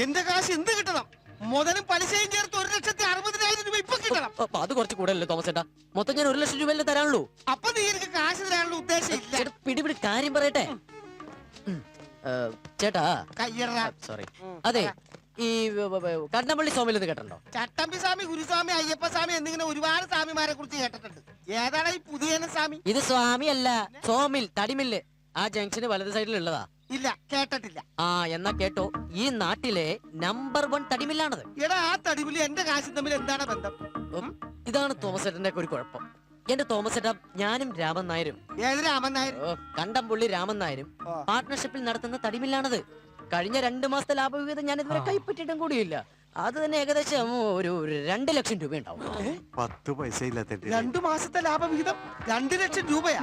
എന്റെ കാശ് എന്ത് കിട്ടണം? മുതലും പലിശയും ചേർത്ത് 1,60,60,000 രൂപ ഇപ്പൊ കിട്ടണം. അത് കുറച്ച് കൂടുതലല്ലേ തോമസ് ചേട്ടാ? മൊത്തം ഞാൻ 1 ലക്ഷം രൂപയല്ലേ തരാനുള്ളൂ. അപ്പൊ നീ എനിക്ക് കാശ് തരാനുള്ള ഉദ്ദേശം ഇല്ല. പിടിപിടി കാര്യം പറയട്ടെ. ചേട്ടാ, കയ്യടാ. സോറി. അതെ, ഈ കണ്ണമ്പള്ളി സ്വാമിയിൽ നിന്ന് കേട്ടോ? ചട്ടമ്പി സ്വാമി, ഗുരുസ്വാമി, അയ്യപ്പ സ്വാമി എന്നിങ്ങനെ ഒരുപാട് സ്വാമിമാരെ കുറിച്ച് കേട്ടിട്ടുണ്ട്. ഏതാണ് ഈ പുതിയ സ്വാമി? ഇത് സ്വാമി അല്ല, സോമിൽ, തടിമില്ല്. ആ ജംഗ്ഷന് വലത് സൈഡിൽ ഉള്ളതാ. ഇല്ല, കേട്ടിട്ടില്ല. ആ, എന്നാ കേട്ടോ, ഈ നാട്ടിലെ നമ്പർ 1 തടിമില്ലാണത്. എടാ, ആ തടിമില് എന്റെ കാശും തമ്മിൽ എന്താണ് ബന്ധം? ഇതാണ് തോമസ് ചേട്ടന്റെ ഒരു കുഴപ്പം. എന്റെ തോമസ് ചേട്ടാ, ഞാനും രാമൻ നായരും, ഏത് രാമൻ നായർ? കണ്ടംപുള്ളി രാമൻ നായരും പാർട്ട്ണർഷിപ്പിൽ നടത്തുന്ന തടിമില്ലാണത്. കഴിഞ്ഞ 2 മാസത്തെ ലാഭവിഹിതം ഞാൻ ഇതുവരെ കൈപ്പറ്റിയിട്ടും കൂടിയില്ല. അത് തന്നെ ഏകദേശം ഒരു 2 ലക്ഷം രൂപ ഉണ്ടാവും. 10 പൈസ ഇല്ലാത്ത 2 മാസത്തെ ലാഭവിഹിതം 2 ലക്ഷം രൂപയാ?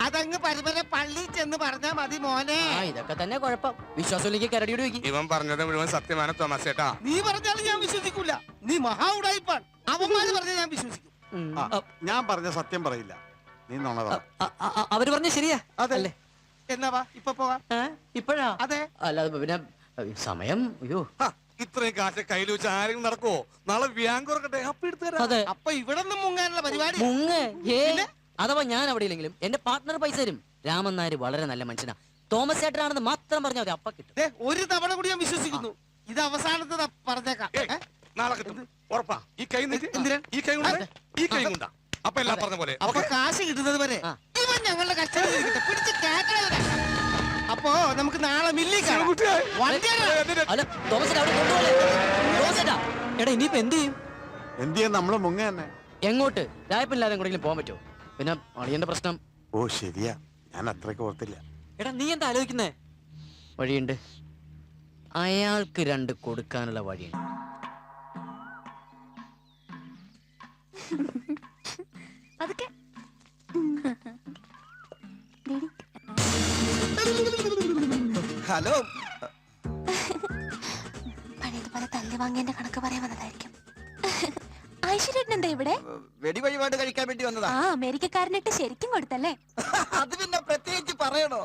അതങ്ങ് പരിമല പള്ളി ചെന്ന് പറഞ്ഞാ മതി മോനെ. ഇതൊക്കെ തന്നെ കുഴപ്പം. വിശ്വാസത്തിലേക്ക് കരടിയോട് വെക്കും. ഇവൻ പറഞ്ഞത് മുഴുവൻ സത്യമാണ് തോമസ് ചേട്ടാ. നീ പറഞ്ഞാലും ഞാൻ വിശ്വസിക്കൂല. നീ മഹാ ഉടായിപ്പാൻ. അവന്മാര് പറഞ്ഞാൽ ഞാൻ വിശ്വസിക്കും. ഞാൻ പറഞ്ഞ സത്യം പറയില്ല, നീ നുണ. അവര് പറഞ്ഞ ശരിയാ? അതല്ലേ? എന്നാ വാ, ഇപ്പൊ പോവാം. ഇപ്പഴാ? അതെ. അല്ല, പിന്നെ സമയം. അയ്യോ, ഇത്രയും കാശ് കയ്യിൽ വെച്ച് ആരെങ്കിലും നടക്കുവോ? നാളെ വ്യാങ്ക് തുറക്കട്ടെ, അപ്പൊ എടുത്തു തരാം. അതെ. അപ്പൊ ഇവിടെ നിന്ന് മുങ്ങാനുള്ള പരിപാടി? അഥവാ ഞാൻ അവിടെ ഇല്ലെങ്കിലും എന്റെ പാർട്ട്ണർ പൈസ തരും. രാമൻ നായർ വളരെ നല്ല മനുഷ്യനാ. തോമസ് ചേട്ടനാണെന്ന് മാത്രം പറഞ്ഞാൽ മതി, അപ്പ കിട്ടും. ഒരു തവണ കൂടി ഞാൻ വിശ്വസിക്കുന്നു. ഇത് അവസാനത്തെ പറഞ്ഞേക്കാം. നാളെ കിട്ടും, ഉറപ്പാ. ഈ കൈ എന്തിനാ? ഈ കൈ കൊണ്ട്, ഈ കൈ കൊണ്ടാ. അപ്പൊ എല്ലാം പറഞ്ഞ പോലെ. അപ്പൊ കാശ് കിട്ടുന്നത് വരെ ഇവൻ ഞങ്ങളുടെ കസ്റ്റഡിയിൽ പിടിച്ച് കേട്ടവരാ. അപ്പോ നമുക്ക് നാളെ മില്ലി കാണാം. അല്ല, തോമസ് ചേട്ടാ, അവിടെ കൊണ്ടുപോലെ. തോമസ് ചേട്ടാ, എടാ, ഇനിയിപ്പോ എന്ത് ചെയ്യും? എന്ത് ചെയ്യാൻ? നമ്മള് മുങ്ങ തന്നെ. എങ്ങോട്ട്? രായപ്പില്ലാതെ എങ്ങോട്ടെങ്കിലും പോകാൻ പറ്റുമോ? പിന്നെ അളിയന്റെ പ്രശ്നം. ഓ ശരിയാ, ഞാൻ അത്രയ്ക്ക് ഓർത്തില്ല. എടാ, നീ എന്താ ആലോചിക്കുന്നേ? വഴിയുണ്ട്, അയാൾക്ക് 2 കൊടുക്കാനുള്ള വഴിയുണ്ട്. അതൊക്കെ ഹലോ. പഴയതുപോലെ തല്ല് വാങ്ങിയതിന്റെ കണക്ക് പറയാൻ വന്നതായിരിക്കും. ഐശ്വര്യേട്ടൻ എന്താ ഇവിടെ? വെടി വഴിപാട് കഴിക്കാൻ വേണ്ടി വന്നതാ. ആ, അമേരിക്കക്കാരനിട്ട് ശരിക്കും കൊടുത്തല്ലേ? അത് പിന്നെ പ്രത്യേകിച്ച് പറയണോ?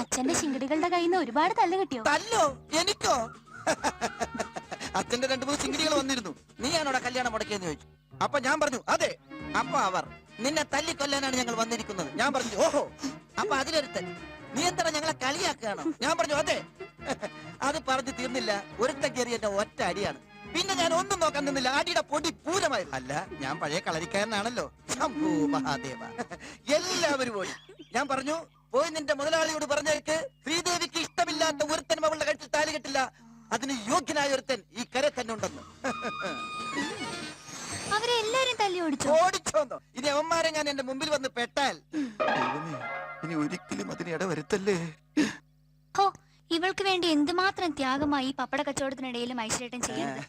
അച്ഛന്റെ ശിങ്കടികളുടെ കയ്യിൽ നിന്ന് ഒരുപാട് തല്ല് കിട്ടിയോ? തല്ലോ? എനിക്കോ? അച്ഛന്റെ 2-3 ചിങ്കിടികൾ വന്നിരുന്നു. നീയാണോടാ കല്യാണം മുടക്കിയെന്ന് ചോദിച്ചു. അപ്പൊ ഞാൻ പറഞ്ഞു അതെ. അപ്പൊ അവർ നിന്നെ തല്ലിക്കൊല്ലാനാണ് ഞങ്ങൾ വന്നിരിക്കുന്നത്. ഞാൻ പറഞ്ഞു ഓഹോ. അപ്പൊ അതിലൊരുത്തൻ നീ എന്താ ഞങ്ങളെ കളിയാക്കുകയാണോ? ഞാൻ പറഞ്ഞു അതെ. അത് പറഞ്ഞു തീർന്നില്ല, ഒരുത്തൻ കയറി എന്റെ ഒറ്റ അടിയാണ്. പിന്നെ ഞാൻ ഒന്നും നോക്കാൻ നിന്നില്ല, അടിയുടെ പൊടി പൂരമായിരുന്നു. അല്ല, ഞാൻ പഴയ കളരിക്കാരനാണല്ലോ. ശംഭൂ മഹാദേവ. എല്ലാവരും ഓടി. ഞാൻ പറഞ്ഞു പോയി നിന്റെ മുതലാളിയോട് പറഞ്ഞേക്ക് ശ്രീദേവിക്ക് ഇഷ്ടമില്ലാത്ത ഒരുത്തനും അവളുടെ കഴുത്തിൽ താലി കെട്ടില്ല. അതിന് യോഗ്യനായ ഒരുത്തൻ ഈ കര തന്നെ ഉണ്ടെന്ന്. അവരെല്ലാരും തല്ലി ഓടിച്ചു. ഓടിച്ചോന്നോ? ഇനി അവന്മാരെ ഞാൻ എന്റെ മുമ്പിൽ വന്ന് പെട്ടാൽ ഇനി ഒരിക്കലും അതിന് ഇടവരുത്തല്ലേ. ഹോ, ഇവൾക്ക് വേണ്ടി എന്തുമാത്രം ത്യാഗമായി പപ്പട കച്ചവടത്തിനിടയിലും ഐശ്വര്യട്ടൻ ചെയ്യുന്നത്.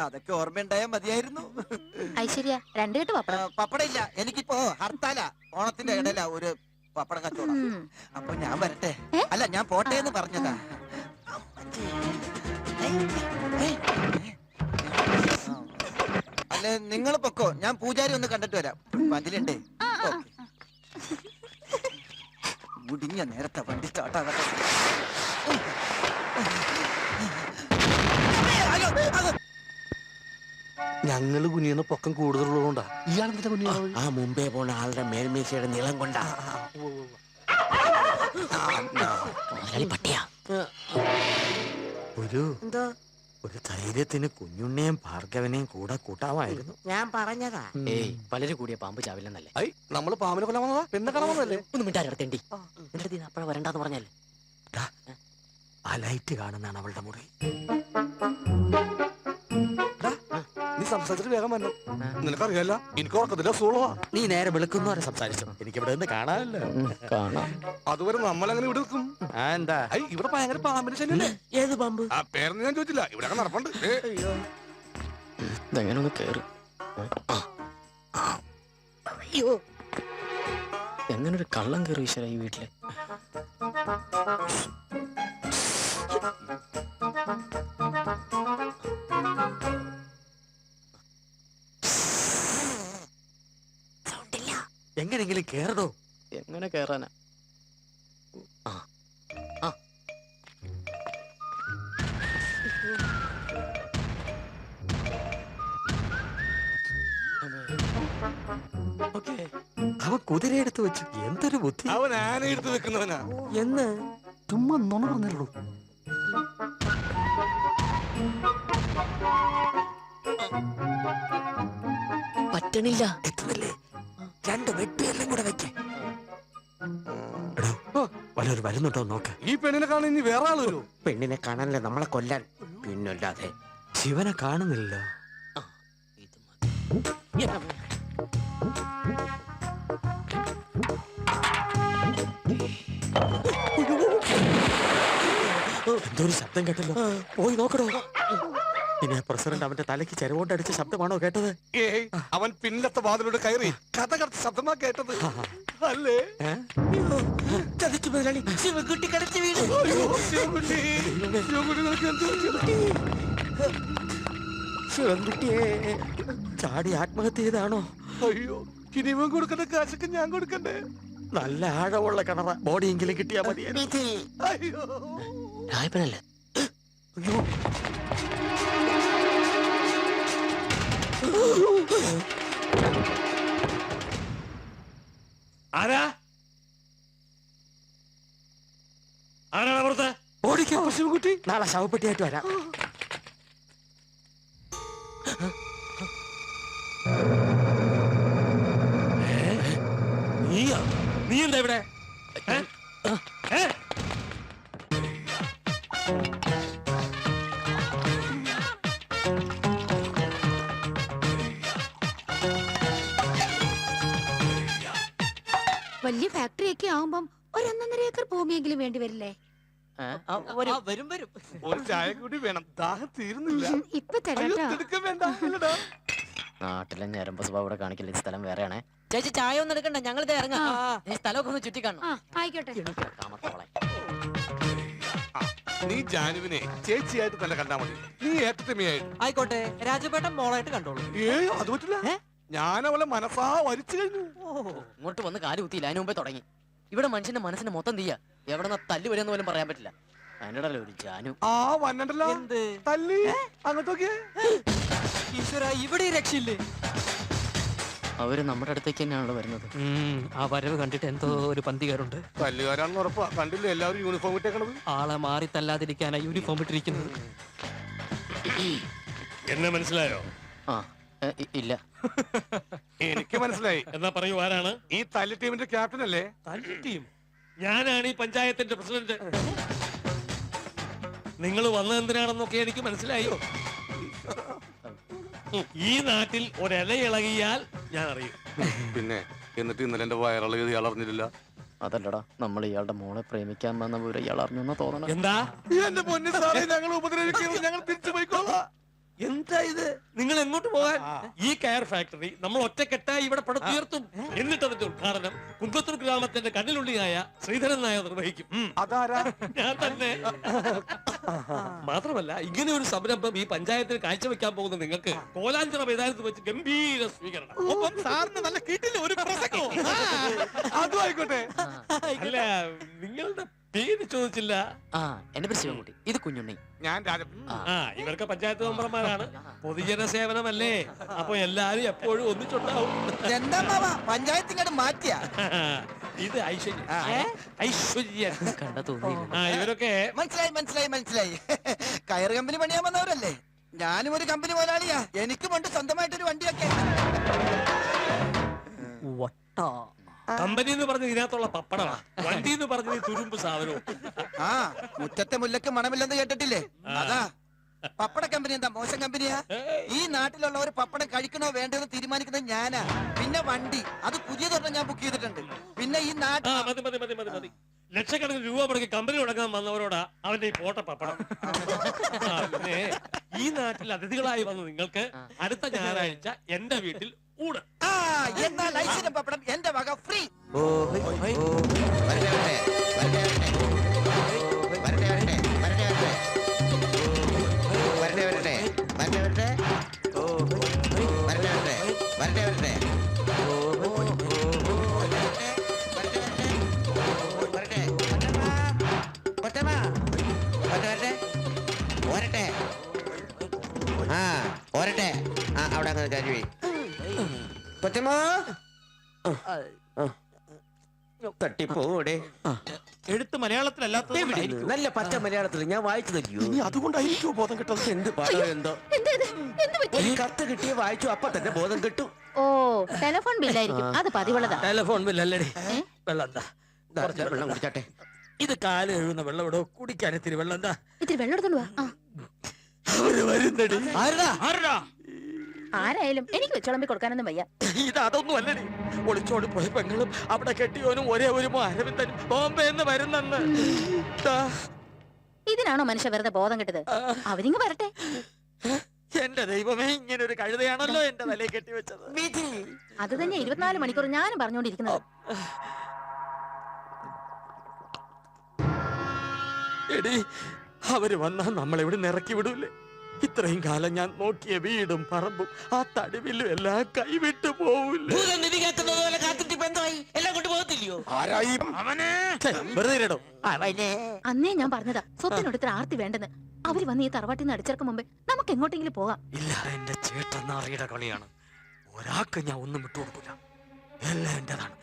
അതൊക്കെ ഓർമ്മയുണ്ടായാ മതിയായിരുന്നു. ഐശ്വര്യ, 2 കെട്ട് പപ്പടം. പപ്പട ഇല്ല, എനിക്കിപ്പോ ഹർത്താല. ഓണത്തിന്റെ ഇടയില ഒരു പപ്പട കച്ചവടം. അപ്പൊ ഞാൻ വരട്ടെ? അല്ല, ഞാൻ പോട്ടെ എന്ന് പറഞ്ഞതാ. അല്ലെ, നിങ്ങൾ പൊക്കോ, ഞാൻ പൂജാരി ഒന്ന് കണ്ടിട്ട് വരാം. പതിലുണ്ടേ. മുടിഞ്ഞ നേരത്തെ വണ്ടി സ്റ്റാർട്ടാകട്ടെ. ഞങ്ങള് കുനിയുന്ന പൊക്കം കൂടുതലുള്ളതുകൊണ്ടാ ഇയാളെന്തിന്റെ കുനിയാണ്? ആ മുമ്പേ പോണ ആളുടെ മേൽമീശയുടെ നീളം കൊണ്ടാ. പട്ടിയാ. ഒരു ധൈര്യത്തിന് കുഞ്ഞുണ്ണിയും ഭാർഗവനെയും കൂടെ കൂട്ടാമായിരുന്നു. ഞാൻ പറഞ്ഞതാ. ഏയ്, പലരും കൂടിയ പാമ്പ് ചാവില്ലെന്നല്ലേ. നമ്മള് പാമ്പിനെ കൊല്ലാൻ വന്നതാ, പെണ്ണെ കാണാൻ വന്നതല്ലേ? ഒന്ന് മിണ്ടാരത്തേണ്ടി. എന്നിട്ട് അപ്പഴ വരണ്ടാന്ന് പറഞ്ഞല്ലേ. ആ ലൈറ്റ് കാണുന്നതാണ് അവളുടെ മുറി. നീ സംസാരിച്ചിട്ട് വേഗം വരണം. നിനക്കറിയാല്ല, എനിക്ക് ഉറക്കത്തില്ല, സൂളവാ. നീ നേരെ വിളിക്കുന്നവരെ സംസാരിച്ചു. എനിക്ക് ഇവിടെ നിന്ന് കാണാനല്ലോ. കാണാം. അതുവരെ നമ്മളെങ്ങനെ ഇവിടെ നിൽക്കും? എന്താ ഇവിടെ ഭയങ്കര പാമ്പിന്റെ ശല്യല്ലേ? ഏത് പാമ്പ്? ആ പേരൊന്നും ഞാൻ ചോദിച്ചില്ല, ഇവിടെ നടപ്പുണ്ട്. ഇതെങ്ങനെ ഒന്ന് കേറി. അയ്യോ, എങ്ങനെ ഒരു കള്ളം കയറി ഈശ്വര ഈ വീട്ടില്. എങ്ങനെങ്കിലും കേറടോ. എങ്ങനെ കേറാനാ? അവൻ കുതിരയെടുത്ത് വെച്ചു. എന്തൊരു ബുദ്ധി. അവൻ ആന എടുത്ത് വെക്കുന്നവനാ. എന്ന് ചുമ്മാ നുണ പറഞ്ഞല്ലോ. പറ്റണില്ല. എത്തുന്നില്ലേ? 2 വെട്ടിയെല്ലാം കൂടെ വെക്കേ. വല്ലവരും വരുന്നുണ്ടോ നോക്ക്. ഈ പെണ്ണിനെ കാണാൻ ഇനി വേറെ ആള് വരൂ. പെണ്ണിനെ കാണാനല്ലേ നമ്മളെ കൊല്ലാൻ. പിന്നല്ലാതെ. ശിവനെ കാണുന്നില്ലല്ലോ. എന്തൊരു ശബ്ദം കേട്ടല്ലോ. പോയി നോക്കടോ. ഇനി പ്രസിഡന്റ് അവന്റെ തലയ്ക്ക് ചെരവോണ്ടടിച്ച ശബ്ദമാണോ കേട്ടത്? ഏയ്, അവൻ പിന്നിലത്തെ വാതിലൂടെ കയറി കഥ കടച്ച ശബ്ദമാ കേട്ടത് അല്ലേ? ചതിച്ചു മുതലാളി. ശിവകുട്ടി കടച്ചു വീണു. ശിവൻകുട്ടിയെ ചാടി ആത്മഹത്യ ചെയ്താണോ? അയ്യോ, ഇനി ഇവൻ കൊടുക്കുന്ന കാശൊക്കെ ഞാൻ കൊടുക്കണ്ടേ? നല്ല ആഴമുള്ള കിണറ. ബോഡിയെങ്കിലും കിട്ടിയാ മതി. അയ്യോ, രായപ്പനല്ലേ? അയ്യോ, ആരാ ആരാണ് പുറത്ത്? ഓടിക്കോ ശിവൻകുട്ടി. നാളെ ശവപ്പെട്ടിയായിട്ട് വരാം. നീ എന്താ ഇവിടെ? വലിയ ഫാക്ടറി ഒക്കെ ആവുമ്പം 1.5 ഏക്കർ ഭൂമിയെങ്കിലും വേണ്ടി വരില്ലേ? വരും വരും. ഒരു ചായ കൂടി വേണം, ദാഹം തീരുന്നില്ല. ഇപ്പൊ തരാട്ടോ. തിടുക്കം വേണ്ട, ഇല്ലടാ. നാട്ടിലെ ഞരമ്പ് സ്വഭാവം ഇവിടെ കാണിക്കില്ല. ഈ സ്ഥലം വേറെയാണേ. ചേച്ചി ചായ ഒന്നും എടുക്കണ്ട, ഞങ്ങൾ ഇത് ഇറങ്ങാം. ഈ സ്ഥലമൊക്കെ ഒന്ന് ചുറ്റി കാണണം. ആയിക്കോട്ടെ. നീ ജാനുവിനെ ചേച്ചിയായിട്ട് തന്നെ കണ്ടാ മതി. നീ ഏട്ടത്തിമയായിട്ട്. ആയിക്കോട്ടെ, രാജുപേട്ടൻ മോളായിട്ട് കണ്ടോളൂ. ഏയ്, അത് പറ്റില്ല. ഞാൻ അവളെ മനസ്സാ വരിച്ചു കഴിഞ്ഞു. ഇങ്ങോട്ട് വന്ന് കാല് കുത്തിയില്ല, അതിന് മുമ്പേ തുടങ്ങി. ഇവിടെ മനുഷ്യന്റെ മനസ്സിന് മൊത്തം തീയാ. എവിടെ തല്ലു വരുമെന്ന് പോലും പറയാൻ പറ്റില്ല. അതിൻ്റെ ഒരു ജാനു ആ വന്നണ്ടല്ലോ. തല്ലി അങ്ങോട്ടൊക്കെ ഈശ്വര, ഇവിടെ രക്ഷയില്ലേ? അവര് നമ്മുടെ അടുത്തേക്ക് തന്നെയാണല്ലോ വരുന്നത്. ആ വരവ് കണ്ടിട്ട് എന്തോ ഒരു പന്തികാരുണ്ട്. തല്ലുകാരാണെന്ന് ഉറപ്പാ. കണ്ടില്ല എല്ലാവരും യൂണിഫോം ഇട്ടേക്കണത്. ആളെ മാറി തല്ലാതിരിക്കാനാ യൂണിഫോം ഇട്ടിരിക്കുന്നത്. എന്നെ മനസ്സിലായോ? ആ ഇല്ല. എനിക്ക് മനസ്സിലായി. എന്നാ പറയൂ, ആരാണ്? ഈ തല്ലി ടീമിന്റെ ക്യാപ്റ്റൻ അല്ലേ? തല്ലി ടീം? ഞാനാണ് ഈ പഞ്ചായത്തിന്റെ പ്രസിഡന്റ്. നിങ്ങൾ വന്നത് എന്തിനാണെന്നൊക്കെ എനിക്ക് മനസ്സിലായോ? ഈ നാട്ടിൽ ഒരില ഇളകിയാൽ ഞാൻ അറിയും. പിന്നെ എന്നിട്ട് ഇന്നലെ എന്റെ വയറിളകിയത് ഇയാൾ അറിഞ്ഞില്ല. അതല്ലടാ, നമ്മൾ ഇയാളുടെ മോളെ പ്രേമിക്കാൻ വന്ന വിവരം ഇയാൾ അറിഞ്ഞെന്നാ തോന്നണം. എന്താ എന്റെ പൊന്നു സാറേ, ഞങ്ങൾ ഉപദ്രവിക്കുന്നത്, ഞങ്ങൾ തിരിച്ചു പോയിക്കോളാം. എന്താ ഇത്? നിങ്ങൾ എങ്ങോട്ട് പോകാൻ? ഈ കയർ ഫാക്ടറി നമ്മൾ ഒറ്റക്കെട്ടായി ഇവിടെ പടുത്തുയർത്തും. എന്നിട്ട് അതിന്റെ ഉദ്ഘാടനം കുമ്പത്തൂർ ഗ്രാമത്തിന്റെ കണ്ണിലുള്ളിയായ ശ്രീധരൻ നായർ നിർവഹിക്കും. അതാരാ? ഞാൻ തന്നെ. മാത്രമല്ല, ഇങ്ങനെ ഒരു സംരംഭം ഈ പഞ്ചായത്തിന് കാഴ്ചവെക്കാൻ പോകുന്ന നിങ്ങൾക്ക് കോലാഞ്ചിറ മൈതാനത്ത് വെച്ച് ഗംഭീര സ്വീകരണം. ഒപ്പം സാറിന് നല്ല കീട്ടിൽ ഒരു പ്രസംഗവും. അതും ആയിക്കോട്ടെ. അല്ല, നിങ്ങളുടെ പേര് ചോദിച്ചില്ല. ആ, എന്റെ പേര് ശിവൻകുട്ടി, ഇത് കുഞ്ഞുണ്ണി. ഞാൻ രാജൻ. ഇവർക്ക് പഞ്ചായത്ത് മെമ്പർമാരാണ്. പൊതുജന സേവനമല്ലേ, അപ്പൊ എല്ലാരും എപ്പോഴും ഒന്നിച്ചുണ്ടാവും. എന്താ മാവാ പഞ്ചായത്തിങ്ങോട്ട് മാറ്റിയ? ഇത് ഐശ്വര്യൻ കണ്ട തോന്നിയില്ല. ഇവരൊക്കെ മനസ്സിലായി മനസ്സിലായി മനസ്സിലായി. കയറ് കമ്പനി പണിയാൻ വന്നവരല്ലേ? ഞാനും ഒരു കമ്പനി മുതലാളിയാ. എനിക്കും ഉണ്ട് സ്വന്തമായിട്ടൊരു വണ്ടിയൊക്കെ. കമ്പനി എന്ന് പറഞ്ഞ ഇതിനകത്തുള്ള പപ്പടമാ. വണ്ടി എന്ന് പറഞ്ഞത് ഈ തുരുമ്പ് സാധനവും. ആ, മുറ്റത്തെ മുല്ലക്ക് മണമില്ലെന്ന് കേട്ടിട്ടില്ലേ? അതാ പപ്പട കമ്പനി. എന്താ മോശം കമ്പനിയാ? ഈ നാട്ടിലുള്ളവർ പപ്പടം കഴിക്കണോ വേണ്ടെന്ന് തീരുമാനിക്കുന്നത് ഞാനാ. പിന്നെ വണ്ടി, അത് പുതിയതൊരെണ്ണം ഞാൻ ബുക്ക് ചെയ്തിട്ടുണ്ട്. പിന്നെ ഈ നാട്ടിൽ മതി മതി മതി മതി മതി. ലക്ഷക്കണക്കിന് രൂപ മുടക്കി കമ്പനി തുടങ്ങാൻ വന്നവരോടാ അവന്റെ ഈ പോട്ട പപ്പടം. പിന്നെ ഈ നാട്ടിൽ അതിഥികളായി വന്ന നിങ്ങൾക്ക് അടുത്ത ഞായറാഴ്ച എന്റെ വീട്ടിൽ ഊണ്. എന്നാൽ ഐശ്വര്യം പപ്പടം എന്റെ വക ഫ്രീ. അവിടെ കരുവി കൊച്ചമ്മ തട്ടിപ്പോടെ. എഴുത്ത് മലയാളത്തിലല്ലാത്ത നല്ല പച്ച മലയാളത്തിൽ ഞാൻ വായിച്ചു തരുമോ? അതുകൊണ്ടായിരിക്കും ബോധം കിട്ടത്. എന്ത് പാടോ എന്തോ. ഈ കത്ത് കിട്ടിയ വായിച്ചു, അപ്പൊ തന്നെ ബോധം കിട്ടും. ഓ, ടെലിഫോൺ ബില്ലായിരിക്കും. അത് പതിവുള്ളതാ. ടെലിഫോൺ ബില്ലല്ലേടി. വെള്ളം എന്താ? വെള്ളം കുടിച്ചാട്ടെ. ഇത് കാല് എഴുതുന്ന വെള്ളം ഇവിടെ കുടിക്കാൻ ഇത്തിരി വെള്ളം എന്താ? ഇത്തിരി വെള്ളം എടുത്തോണ്ട് വാ. അവര് വരുന്നടി. ആരായാലും എനിക്ക് വെച്ചോളമ്പി കൊടുക്കാനൊന്നും വയ്യ. ഇത് അതൊന്നും അല്ലടി. ഒളിച്ചോടി പോയ പെങ്ങളും അവിടെ കെട്ടിയോനും ഒരേ ഒരു അരവിന്ദനും ബോംബെ എന്ന് വരുന്നെന്ന്. ഇതിനാണോ മനുഷ്യ വെറുതെ ബോധം കിട്ടത്? അവരിങ്ങ് വരട്ടെ. എന്റെ ദൈവമേ, ഇങ്ങനെ ഒരു കഴുതയാണല്ലോ എന്റെ തലയിൽ കെട്ടിവെച്ചത്. അത് തന്നെ 24 മണിക്കൂർ ഞാനും പറഞ്ഞുകൊണ്ടിരിക്കുന്നത്. എടി, അവര് വന്നാ നമ്മളെവിടെ ഇറക്കി വിടൂലേ? ഇത്രയും കാലം ഞാൻ നോക്കിയ വീടും പറമ്പും ആ തടിവില്ലും എല്ലാം കൈവിട്ടു പോവില്ലേ? അന്നേ ഞാൻ പറഞ്ഞതാ സ്വത്തിനോട് ഇത്ര ആർത്തി വേണ്ടെന്ന്. അവര് വന്ന് ഈ തറവാട്ടിൽ നിന്ന് അടിച്ചിറക്കും മുമ്പേ നമുക്ക് എങ്ങോട്ടെങ്കിലും പോകാം. ഇല്ല, എന്റെ ചേട്ടൻ നാറിയുടെ കളിയാണ്. ഒരാൾക്ക് ഞാൻ ഒന്നും വിട്ടുകൊടുക്കില്ല. എല്ലാം എന്റേതാണ്,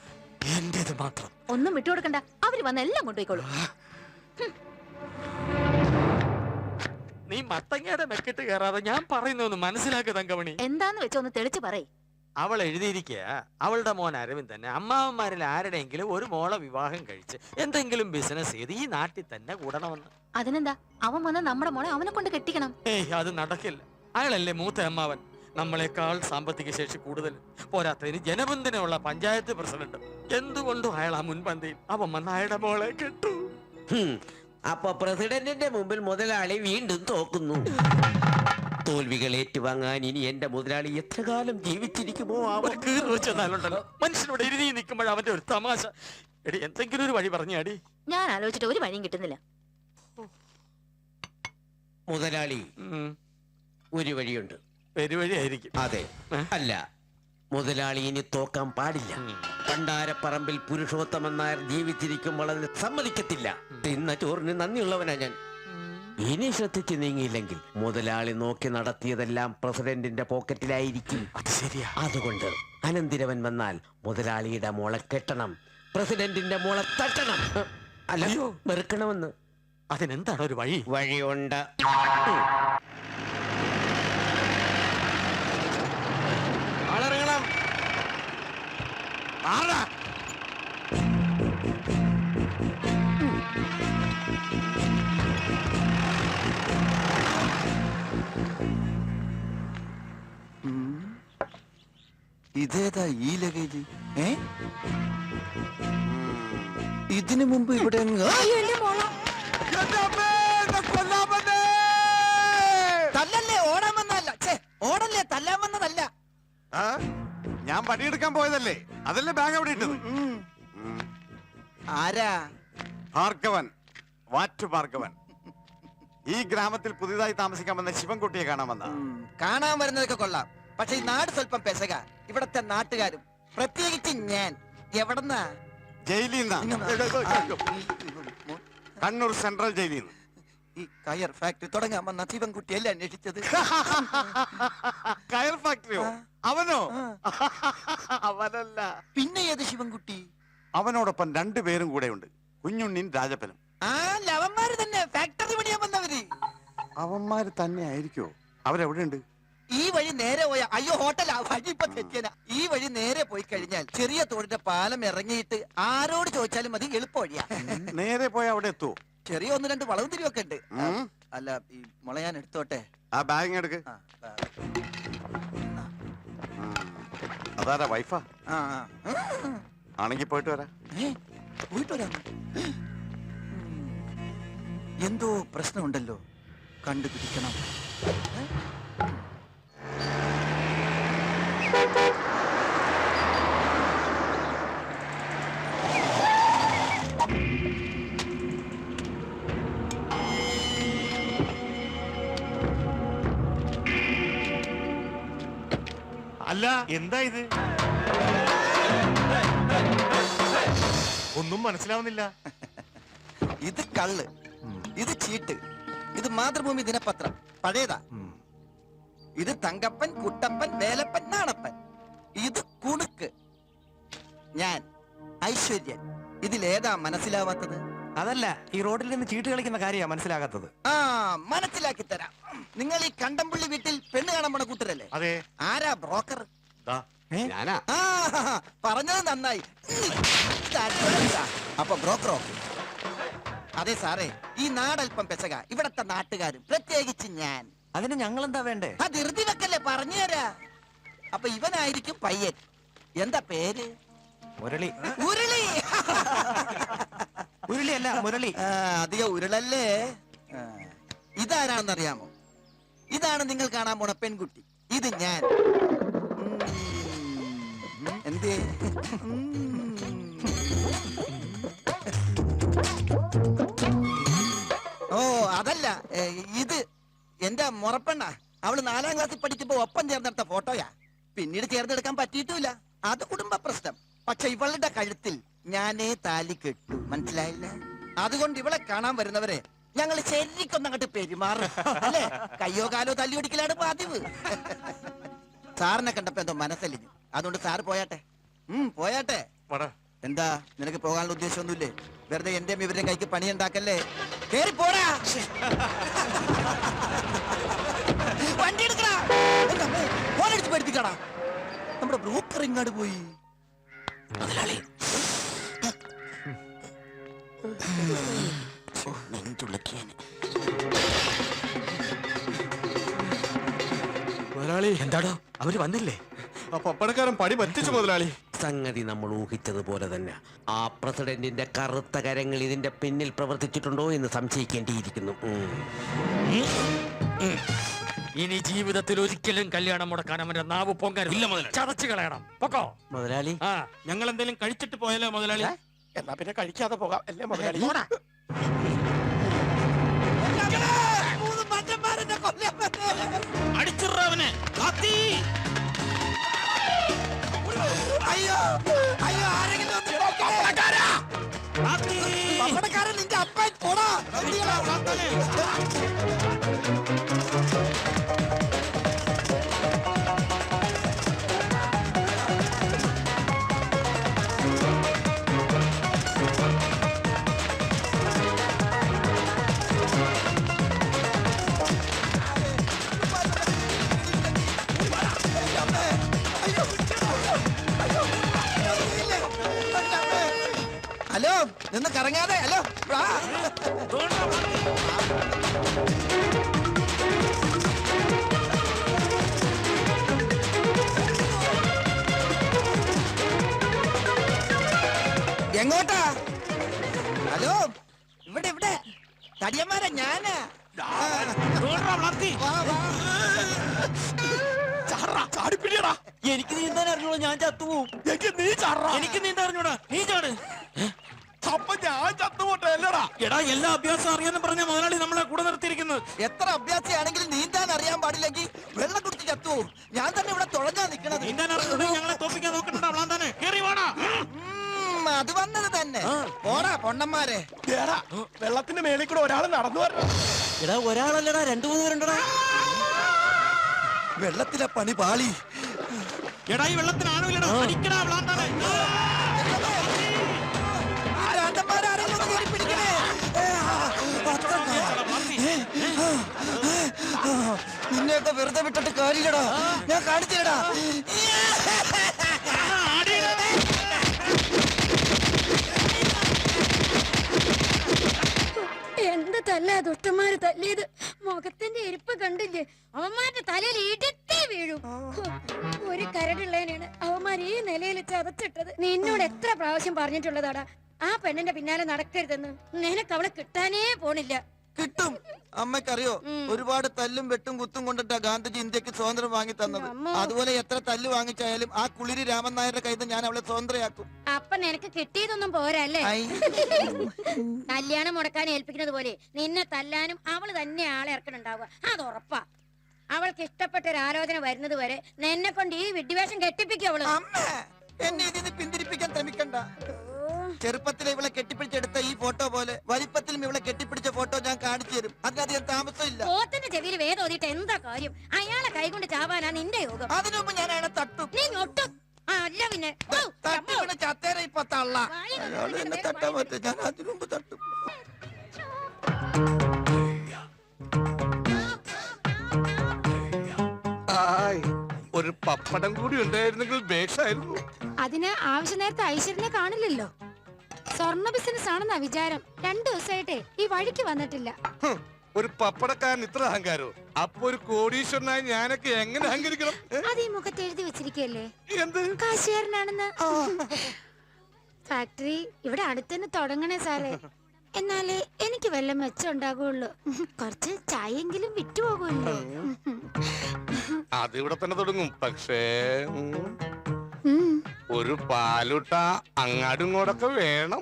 എന്റേത് മാത്രം. ഒന്നും വിട്ടുകൊടുക്കണ്ട. അവര് വന്ന് എല്ലാം കൊണ്ടുപോയിക്കോളും. നീ മത്തങ്ങയുടെ മെക്കിട്ട് കയറാതെ ഞാൻ പറയുന്നൊന്ന് മനസ്സിലാക്കുക തങ്കമണി. എന്താന്ന് വെച്ചാ ഒന്ന് തെളിച്ച് പറയ്. അവൾ എഴുതിയിരിക്കുക അവളുടെ മോൻ അരവിന്ദന് അമ്മാവന്മാരിൽ ആരുടെയെങ്കിലും ഒരു മോളെ വിവാഹം കഴിച്ച് എന്തെങ്കിലും ബിസിനസ് ചെയ്ത് ഈ നാട്ടിൽ തന്നെ കൂടണമെന്ന്. അതിനെന്താ? അവൻ വന്ന് നമ്മുടെ മോളെ അവനെ കൊണ്ട് കെട്ടിക്കണം. ഏയ്, അത് നടക്കില്ല. അയാളല്ലേ മൂത്ത അമ്മാവൻ, നമ്മളെക്കാൾ സാമ്പത്തിക ശേഷി കൂടുതൽ. പോരാത്തതിന് ജനബന്ധനമുള്ള പഞ്ചായത്ത് പ്രസിഡന്റ്. എന്തുകൊണ്ടും അയാൾ ആ മുൻപന്തിയിൽ. അവൻ വന്ന് അയാളുടെ മോളെ കെട്ടു. അപ്പൊ പ്രസിഡന്റിന്റെ മുമ്പിൽ മുതലാളി വീണ്ടും തോക്കുന്നു. തോൽവികൾ ഏറ്റുവാങ്ങാൻ ഇനി എന്റെ മുതലാളി എത്ര കാലം ജീവിച്ചിരിക്കുമോ? വെച്ചെന്നാലുണ്ടല്ലോ മനുഷ്യനോട് എഴുതി നിൽക്കുമ്പോൾ അവന്റെ ഒരു തമാശ. എടി, എന്തെങ്കിലും ഒരു വഴി പറഞ്ഞാടി. ഞാൻ ആലോചിച്ചിട്ട് ഒരു വഴിയും കിട്ടുന്നില്ല. മുതലാളി, ഒരു വഴിയുണ്ട്. പെരുവഴിയായിരിക്കും. അതെ. അല്ല, മുതലാളി ഇനി തോക്കാൻ പാടില്ല. പണ്ടാരപ്പറമ്പിൽ പുരുഷോത്തമൻ നായർ ജീവിച്ചിരിക്കുമ്പോൾ അതിന് സമ്മതിക്കത്തില്ല. തിന്ന ചോറിന് നന്ദിയുള്ളവനാ ഞാൻ. ഇനി ശ്രദ്ധിച്ചു നീങ്ങിയില്ലെങ്കിൽ മുതലാളി നോക്കി നടത്തിയതെല്ലാം പ്രസിഡന്റിന്റെ പോക്കറ്റിലായിരിക്കും. അത് ശരിയാ. അതുകൊണ്ട് അനന്തിരവൻ വന്നാൽ മുതലാളിയുടെ മോളെ കെട്ടണം, പ്രസിഡന്റിന്റെ മോളെ തട്ടണം. അല്ല, വെറുക്കണമെന്ന്. അതിനെന്താണ് ഒരു വഴി? വഴിയുണ്ട്. ആളിറങ്ങണം. ആരാ? ഇതേതാ ഈ ലഗേജ്? ഇതിനു മുമ്പ് ഇവിടെ തല്ലല്ലേ, ഓടാൻ വന്നതല്ല. ഓടല്ലേ, തല്ലാൻ വന്നതല്ല. ഞാൻ പണിയെടുക്കാൻ പോയതല്ലേ, അതല്ലേ ബാഗ് അവിടെ ഇട്ടത്. ആരാ? ഭാർഗവൻ, വാറ്റു ഭാർഗവൻ. ഈ ഗ്രാമത്തിൽ പുതിയതായി താമസിക്കാൻ വന്ന ശിവൻകുട്ടിയെ കാണാൻ വന്ന. കാണാൻ വരുന്നതൊക്കെ കൊള്ളാം, പക്ഷെ ഈ നാട് സ്വല്പം പെശക. ഇവിടത്തെ നാട്ടുകാരും പ്രത്യേകിച്ച് ഞാൻ. എവിടെന്നാ? ജയിലിൽ നിന്നാ. കണ്ണൂർ സെൻട്രൽ ജയിലിൽ നിന്ന്. ഈ കയർ ഫാക്ടറി തുടങ്ങാൻ വന്ന ശിവൻകുട്ടിയല്ലേ അന്വേഷിച്ചത്? കയർ ഫാക്ടറിയോ? അവനോ? അവനല്ല. പിന്നെ ഏത് ശിവൻകുട്ടി? അവനോടൊപ്പം രണ്ടുപേരും കൂടെ ഉണ്ട്, കുഞ്ഞുണ്ണിയും രാജപ്പനും. ആ ലവന്മാര് തന്നെ, ഫാക്ടറി പണിയാൻ വന്നവര്. അവന്മാര് തന്നെ ആയിരിക്കോ? അവരെവിടെയുണ്ട്? ഈ വഴി നേരെ പോയ, അയ്യോ ഹോട്ടലാ, വഴി ഇപ്പൊ തെറ്റിയന. ഈ വഴി നേരെ പോയി കഴിഞ്ഞാൽ ചെറിയ തോടിന്റെ പാലം ഇറങ്ങിയിട്ട് ആരോട് ചോദിച്ചാലും മതി, എളുപ്പ വഴിയാ. നേരെ പോയ അവിടെ എത്തുവോ? ചെറിയ 1-2 വളവും തിരിവൊക്കെ ഉണ്ട്. അല്ല, ഈ മുള ഞാൻ എടുത്തോട്ടെ. ആ ബാഗ് എടുക്ക്. അതാരാ? വൈഫാ? ആണെങ്കി പോയിട്ട് വരാം. പോയിട്ട് വരാം. എന്തോ പ്രശ്നമുണ്ടല്ലോ, കണ്ടുപിടിക്കണം. അല്ല, എന്താ ഇത്? ഒന്നും മനസ്സിലാവുന്നില്ല. ഇത് കള്ള്, ഇത് ചീട്ട്, ഇത് മാതൃഭൂമി ദിനപത്രം, പഴയതാ. ഇത് തങ്കപ്പൻ, കുട്ടപ്പൻ, വേലപ്പൻ, നാണപ്പൻ. ഇത് കുണുക്ക്. ഞാൻ ഐശ്വര്യൻ. ഇതിലേതാ മനസ്സിലാവാത്തത്? അതല്ല, ഈ റോഡിൽ നിന്ന് ചീട്ട് കളിക്കുന്ന കാര്യമാണ് മനസ്സിലാകാത്തത്. ആ, മനസ്സിലാക്കി തരാം. നിങ്ങൾ ഈ കണ്ടംപള്ളി വീട്ടിൽ പെണ്ണ് കാണാൻ പോണ കൂട്ടരല്ലേ? അതെ. ആരാ ബ്രോക്കർ? ഞാനാ. ആ, പറഞ്ഞത് നന്നായി. അപ്പൊ ബ്രോക്കറോ? അതെ സാറേ, ഈ നാടൽപ്പം പെശക. ഇവിടത്തെ നാട്ടുകാരും പ്രത്യേകിച്ച് ഞാൻ. അതിന് ഞങ്ങൾ എന്താ വേണ്ടേ? ആ ധൃതി വെക്കല്ലേ, പറഞ്ഞുതരാ. അപ്പൊ ഇവനായിരിക്കും പയ്യൻ. എന്താ പേര്? മുരളി. ഉരുളി. ഉരുളിയല്ല, മുരളി. അധികം ഉരുളല്ലേ. ഇതാരാണെന്നറിയാമോ? ഇതാണ് നിങ്ങൾ കാണാൻ പോണ പെൺകുട്ടി. ഇത് ഞാൻ. എന്തേ? ഓ അതല്ല, ഇത് എന്റെ മുറപ്പെണ്ണ. അവള് 4ാം ക്ലാസ്സിൽ പഠിക്കുമ്പോ ഒപ്പം ചേർന്നെടുത്ത ഫോട്ടോയാ. പിന്നീട് ചേർന്നെടുക്കാൻ പറ്റിയിട്ടില്ല, അത് കുടുംബ പ്രശ്നം. പക്ഷെ ഇവളുടെ കഴുത്തിൽ ഞാനേ താലി കെട്ടു, മനസ്സിലായില്ല? അതുകൊണ്ട് ഇവളെ കാണാൻ വരുന്നവരെ ഞങ്ങൾ ശരിക്കൊന്നങ്ങോട്ട് പെരുമാറും, അല്ലേ? കയ്യോ കാലോ തല്ലി ഒടിക്കലാണ് പതിവ്. സാറിനെ കണ്ടപ്പോ എന്തോ മനസ്സലിഞ്ഞു, അതുകൊണ്ട് സാറ് പോയാട്ടെ. പോയാട്ടെ. എന്താ, നിനക്ക് പോകാനുള്ള ഉദ്ദേശമൊന്നുമില്ലേ? വെറുതെ എന്റെയും ഇവരുടെയും കൈക്ക് പണിയുണ്ടാക്കല്ലേ. കേറി പോടാ. വണ്ടി എടുക്കടാ. ഫോണെടുത്ത് പഠിപ്പിക്കടാ. നമ്മുടെ ബ്രോക്കർ ഇങ്ങോട്ട് പോയി. മുതലാളി, മുതലാളി, എന്താടോ അവര് വന്നില്ലേ? ആ പപ്പടക്കാരൻ പടി പറ്റിച്ചു മുതലാളി. സംഗതി നമ്മൾ ഊഹിച്ചതുപോലെ തന്നെ. ആ പ്രസിഡന്റിന്റെ കറുത്ത കരങ്ങൾ ഇതിന്റെ പിന്നിൽ പ്രവർത്തിച്ചിട്ടുണ്ടോ എന്ന് സംശയിക്കേണ്ടിയിരിക്കുന്നു. ഇനി ജീവിതത്തിൽ ഒരിക്കലും കല്യാണം മുടക്കാൻ അവന്റെ നാവ് പൊങ്കരുത്. ചതച്ചു കളയണം. പൊക്കോ മുതലാളി. ഞങ്ങൾ എന്തെങ്കിലും കഴിച്ചിട്ട് പോയാലോ മുതലാളി? എന്നാ പിന്നെ കഴിക്കാതെ പോകാം, അല്ലേ മുതലാളി? അടിച്ചിറവനെ. അയ്യോ അയ്യോ, ആരെങ്കിലും പപ്പടക്കാരൻ, നിന്റെ അപ്പൻ പോടാ. ഹലോ നിന്ന് കറങ്ങാതെ. ഹലോ വാ. എങ്ങോട്ടാ? ഹലോ ഇവിടെ ഇവിടെ തടിയന്മാരെ ഞാനാ. എനിക്ക് നീന്താൻ അറിഞ്ഞോളൂ, ഞാൻ ചത്തുപോകും. എനിക്ക് നീന്താൻ അറിഞ്ഞൂടാ, നീ ചാട്. അപ്പൊ ഞാൻ ചത്തുപോട്ടെ അല്ലടാ. എടാ, എല്ലാ അഭ്യാസം അറിയാന്ന് പറഞ്ഞ മുതലാളി നമ്മളെ കൂടെ നിർത്തിയിരിക്കുന്നത്. എത്ര അഭ്യാസിയാണെങ്കിലും നീന്താൻ അറിയാൻ പാടില്ലെങ്കിൽ വെള്ളം കുടിച്ച് ചത്തുപോകും. ഞാൻ തന്നെ ഇവിടെ തുഴഞ്ഞാ നിക്കണത്. നീന്താൻ അറിഞ്ഞൂടെ ഞങ്ങളെ തോപ്പിക്കാൻ നോക്കണ്ട. അവളാൻ തന്നെ കേറി വാടാ. അത് വന്നത് തന്നെ. പോടാ പൊണ്ണന്മാരെ. വെള്ളത്തിന്റെ മേളിൽ കൂടെ ഒരാൾ നടന്നു വരണം. എടാ, ഒരാളല്ലടാ, 2-3 പേരുണ്ടടാ. വെള്ളത്തിലെ പണി പാളി. എടാ, ഈ വെള്ളത്തിന് ആണുമില്ലടാ. അടിക്കടാ, അവളാൻ തന്നെ. നിന്നെയൊക്കെ വെറുതെ വിട്ടിട്ട് കാര്യമില്ലടാ. ഞാൻ കാണിച്ചില്ലടാ. എന്ത് തല്ല ദുഷ്ടന്മാര് തല്ലിയത്. മുഖത്തിന്റെ ഇരിപ്പ് കണ്ടില്ലേ? അവന്മാരുടെ തലയിൽ ഇടത്തെ വീഴും. ഒരു കരടുള്ളതിനാണ് അവന്മാർ ഈ നിലയിൽ ചതച്ചിട്ടത്. നിന്നോട് എത്ര പ്രാവശ്യം പറഞ്ഞിട്ടുള്ളതാടാ ആ പെണ്ണിന്റെ പിന്നാലെ നടക്കരുതെന്ന്. നിനക്ക് അവളെ കിട്ടാനേ പോണില്ല. കിട്ടും. അമ്മക്കറിയോ, ഒരുപാട് തല്ലും വെട്ടും കുത്തും കൊണ്ടിട്ടാ ഗാന്ധിജി ഇന്ത്യക്ക് സ്വാതന്ത്ര്യം വാങ്ങി തന്നത്. അതുപോലെ എത്ര തല്ല് വാങ്ങിച്ചായാലും ആ കുളിരി രാമൻ നായരുടെ കയ്യിൽ നിന്ന് ഞാൻ അവളെ സ്വതന്ത്രയാക്കും. അപ്പൊ നിനക്ക് കിട്ടിയതൊന്നും പോരല്ലേ? കല്യാണം മുടക്കാൻ ഏൽപ്പിക്കുന്നത് പോലെ നിന്നെ തല്ലാനും അവള് തന്നെ ആളെ ഇറക്കണുണ്ടാവുക. അത് ഉറപ്പാ. അവൾക്ക് ഇഷ്ടപ്പെട്ട ഒരു ആലോചന വരുന്നത് വരെ നിന്നെ കൊണ്ട് ഈ വിഡ്ഢിവേഷം കെട്ടിപ്പിക്കും അവള്. എന്നെ ഇതിന് പിന്തിരിപ്പിക്കാൻ ശ്രമിക്കണ്ട. ചെറുപ്പത്തിൽ ഇവളെ കെട്ടിപ്പിടിച്ചെടുത്ത ഈ ഫോട്ടോ പോലെ വലിപ്പത്തിലും ഇവളെ കെട്ടിപ്പിടിച്ച ഫോട്ടോ ഞാൻ കാണിച്ചു തരും. അതിനധികം താമസമില്ല. പോത്തിന്റെ ചെവിയിൽ വേദോതിട്ട് എന്താ കാര്യം? അയാളെ കൈകൊണ്ട് ചാവാനാ നിന്റെ യോഗം. അതിനു മുമ്പ് ഞാൻ അയാളെ തട്ടും. നീ ഞൊട്ടും. അല്ല പിന്നെ തട്ടി ചത്തേര ഇപ്പൊ തള്ള. അയാള് എന്നെ തട്ടാൻ പറ്റും. ഞാൻ അതിനു മുമ്പ് തട്ടും. ഒരു പപ്പടം കൂടി ഉണ്ടായിരുന്നെങ്കിൽ ബേഷായിരുന്നു. അതിന് ആവശ്യ നേരത്തെ ഐശ്വര്യനെ കാണില്ലല്ലോ. സ്വർണ്ണ ബിസിനസ് ആണെന്നാ വിചാരം. 2 ദിവസമായിട്ടേ ഈ വഴിക്ക് വന്നിട്ടില്ല. ഒരു പപ്പടക്കാരൻ ഇത്ര അഹങ്കാരോ? അപ്പൊ ഒരു കോടീശ്വരനായി ഞാനൊക്കെ എങ്ങനെ അഹങ്കരിക്കണം? അത് ഈ മുഖത്ത് എഴുതി വെച്ചിരിക്കല്ലേ എന്ത് കാശുകാരനാണെന്ന്. ഫാക്ടറി ഇവിടെ അടുത്തന്നെ തുടങ്ങണേ സാറേ. എന്നാലേ എനിക്ക് വല്ല മെച്ചം ഉണ്ടാകുള്ളൂ. കുറച്ച് ചായെങ്കിലും വിറ്റുപോകുമല്ലോ. അതിവിടെ തന്നെ തുടങ്ങും. പക്ഷേ ഒരു പാലുട്ട അങ്ങാടും ഇങ്ങോട്ടൊക്കെ വേണം.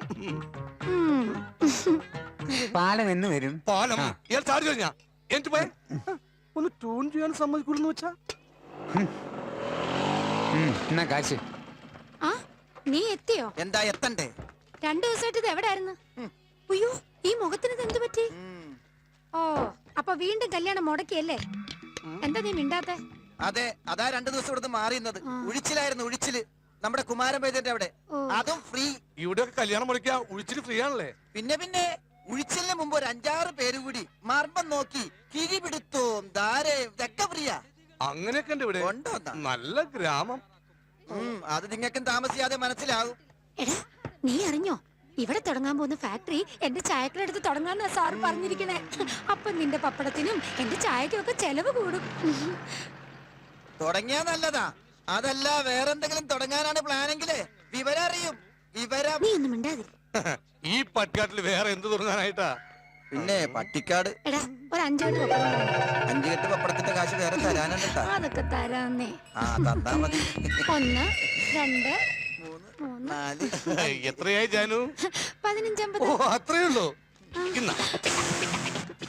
പാലം എന്ന് വരും. പാലം ഇയാൾ ചാടി കഴിഞ്ഞാ എനിക്ക് പോയ ഒന്ന് ട്യൂൺ ചെയ്യാൻ സമ്മതിക്കൂന്ന് വെച്ചാ. എന്നാ കാശ്. ആ, നീ എത്തിയോ? എന്താ എത്തണ്ടേ? 2 ദിവസമായിട്ട് ഇത് എവിടായിരുന്നു? അയ്യോ, ഈ മുഖത്തിന് എന്ത് പറ്റി? ഓ, അപ്പൊ വീണ്ടും കല്യാണം മുടക്കിയല്ലേ? എന്താ നീ മിണ്ടാത്തെ? അതെ, അതാ 2 ദിവസം ഇവിടുന്ന് മാറിയുന്നത്. ഉഴിച്ചിലായിരുന്നു, ഉഴിച്ചില്. നമ്മുടെ കുമാരൻ വൈദ്യന്റെ അവിടെ. അതും ഫ്രീ. ഇവിടെയൊക്കെ കല്യാണം മുടക്കിയ ഉഴിച്ചില് ഫ്രീ ആണല്ലേ? പിന്നെ ഉഴിച്ചിലിന് മുമ്പ് ഒരു 5-6 പേര് കൂടി മർമ്മം നോക്കി കിഴി പിടുത്തവും ധാരയും ഇതൊക്കെ ഫ്രീയാ. അങ്ങനെയൊക്കെ ഉണ്ട് ഇവിടെ. നല്ല ഗ്രാമം. അത് നിങ്ങൾക്കും താമസിയാതെ മനസ്സിലാകും. എടാ, നീ അറിഞ്ഞോ ഇവിടെ തുടങ്ങാൻ പോകുന്ന ഫാക്ടറി എന്റെ ചായക്കടടുത്ത് തുടങ്ങാന്നാ സാർ പറഞ്ഞിരിക്കണേ. അപ്പൊ നിന്റെ പപ്പടത്തിനും എന്റെ ചായക്കും ഒക്കെ ചെലവ് കൂടും. തുടങ്ങിയാ നല്ലതാ. അതല്ല വേറെന്തെങ്കിലും തുടങ്ങാനാണ് പ്ലാനെങ്കില് വിവരം അറിയും. വിവരം. നീ ഒന്നും മിണ്ടാതി. ഈ പട്ടിക്കാട്ടിൽ വേറെ എന്ത് തുടങ്ങാനായിട്ടാ? പിന്നെ പട്ടിക്കാട്. എടാ, ഒരു 5 കെട്ട് പപ്പടം. 5 കെട്ട് പപ്പടത്തിന്റെ കാശ് വേറെ തരാനുണ്ടാ? അതൊക്കെ തരാന്നേ. തന്നാ മതി. 1, 2, 3, 4. എത്രയായി ജാനു? 15-50. ഓ, അത്രേ ഉള്ളൂ.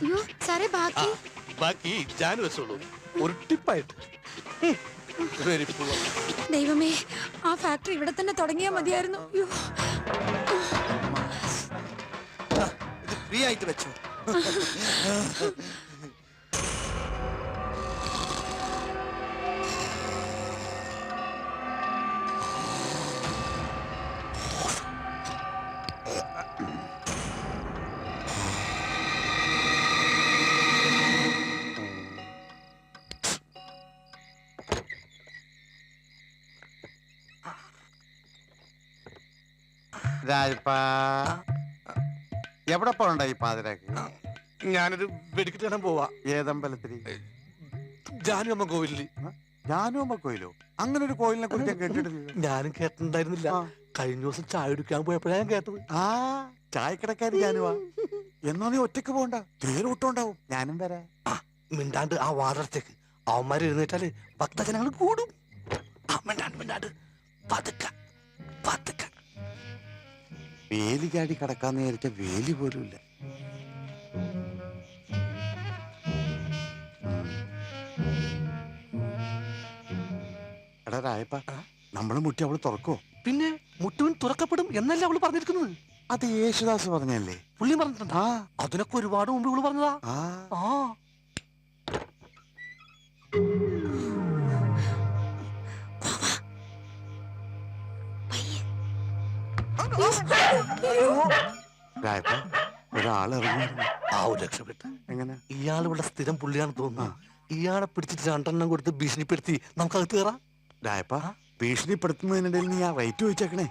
അയ്യോ സാറേ, ബാക്കി ജാനു വെച്ചോളൂ. ഒരു ടിപ്പായിട്ട്. ദൈവമേ, ആ ഫാക്ടറി ഇവിടെ തന്നെ തുടങ്ങിയാ മതിയായിരുന്നു. ഇത് ഫ്രീ ആയിട്ട് വെച്ചോ. രാജപ്പാ എവിടെ പോകണ്ട ഈ പാതിരാക്ക്? ഞാനൊരു വെടിക്കിട്ട് കാണാൻ പോവാ. ഏതമ്പലത്തില്? ജാനുഅമ്മ കോവിലില്. ജാനുഅമ്മ കോയിലോ? അങ്ങനെ ഒരു കോയിലിനെ കുറിച്ച് ഞാൻ കേട്ടിട്ടില്ല. ഞാനും കേട്ടിട്ടുണ്ടായിരുന്നില്ല. കഴിഞ്ഞ ദിവസം ചായ കുടിക്കാൻ പോയപ്പോഴാണ് ഞാൻ കേട്ടത്. ആ ചായക്കടക്കാരി ജാനുവാ. എന്നോ നീ ഒറ്റക്ക് പോണ്ട, തേരോട്ടുണ്ടാവും. ഞാനും വരാം. മിണ്ടാണ്ട് ആ വാതർത്തേക്ക്. അവന്മാര് എഴുന്നേറ്റാല് ഭക്തജനങ്ങൾ കൂടും. മിണ്ടാണ്ട് പതുക്കെ പതുക്കെ. വേലി ചാടി കടക്കാന്ന് നേരിച്ച വേലി പോലും ഇല്ല. എടാ രായപ്പ, നമ്മളെ മുട്ടി അവള് തുറക്കോ? പിന്നെ മുട്ടുവിൻ തുറക്കപ്പെടും എന്നല്ലേ അവള് പറഞ്ഞിരിക്കുന്നത്. അത് യേശുദാസ് പറഞ്ഞല്ലേ? പുള്ളി പറഞ്ഞിട്ടുണ്ടാ? അതിനൊക്കെ ഒരുപാട് മുമ്പ് ഇവള് പറഞ്ഞതാ. ആ രായപ്പ, ഒരാള് ഇറങ്ങിയിരുന്നു. ആ ഒരു രക്ഷപ്പെട്ട്. എങ്ങനെ? ഇയാൾ ഇവിടെ സ്ഥിരം പുള്ളിയാണെന്ന് തോന്നുന്നു. ഇയാളെ പിടിച്ചിട്ട് 2 കൊടുത്ത് ഭീഷണിപ്പെടുത്തി നമുക്ക് അകത്ത് കയറാം. രായപ്പ, ഭീഷണിപ്പെടുത്തുന്നതിനിടയിൽ നീ ആ റേറ്റ് ചോദിച്ചേക്കണേ.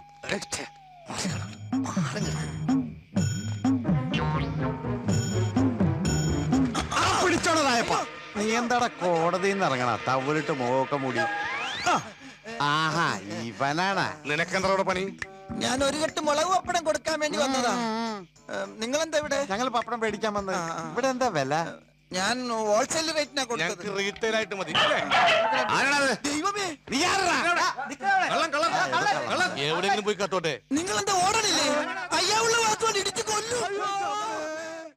പിടിച്ചോണ രായപ്പ. നീ എന്താടാ കോടതിയിൽ നിന്ന് ഇറങ്ങണ തവലിട്ട് മുഖമൊക്കെ മൂടി? ആഹാ, ഇവനാണ്. നിനക്കെന്താ പണി? ഞാൻ ഒരു കെട്ട് മുളക് പപ്പടം കൊടുക്കാൻ വേണ്ടി വന്നതാ. നിങ്ങൾ എന്താ ഇവിടെ? ഞങ്ങൾ പപ്പടം മേടിക്കാൻ വന്നത്. ഇവിടെ എന്താ വില? ഞാൻ ഹോൾസെയിൽ റേറ്റിനാ കൊടുത്തത്. റീറ്റെയിൽ ആയിട്ട് മതി. ദൈവമേ, എവിടെയെങ്കിലും പോയി കത്തോട്ടെ. നിങ്ങൾ എന്താ ഓടണില്ലേ?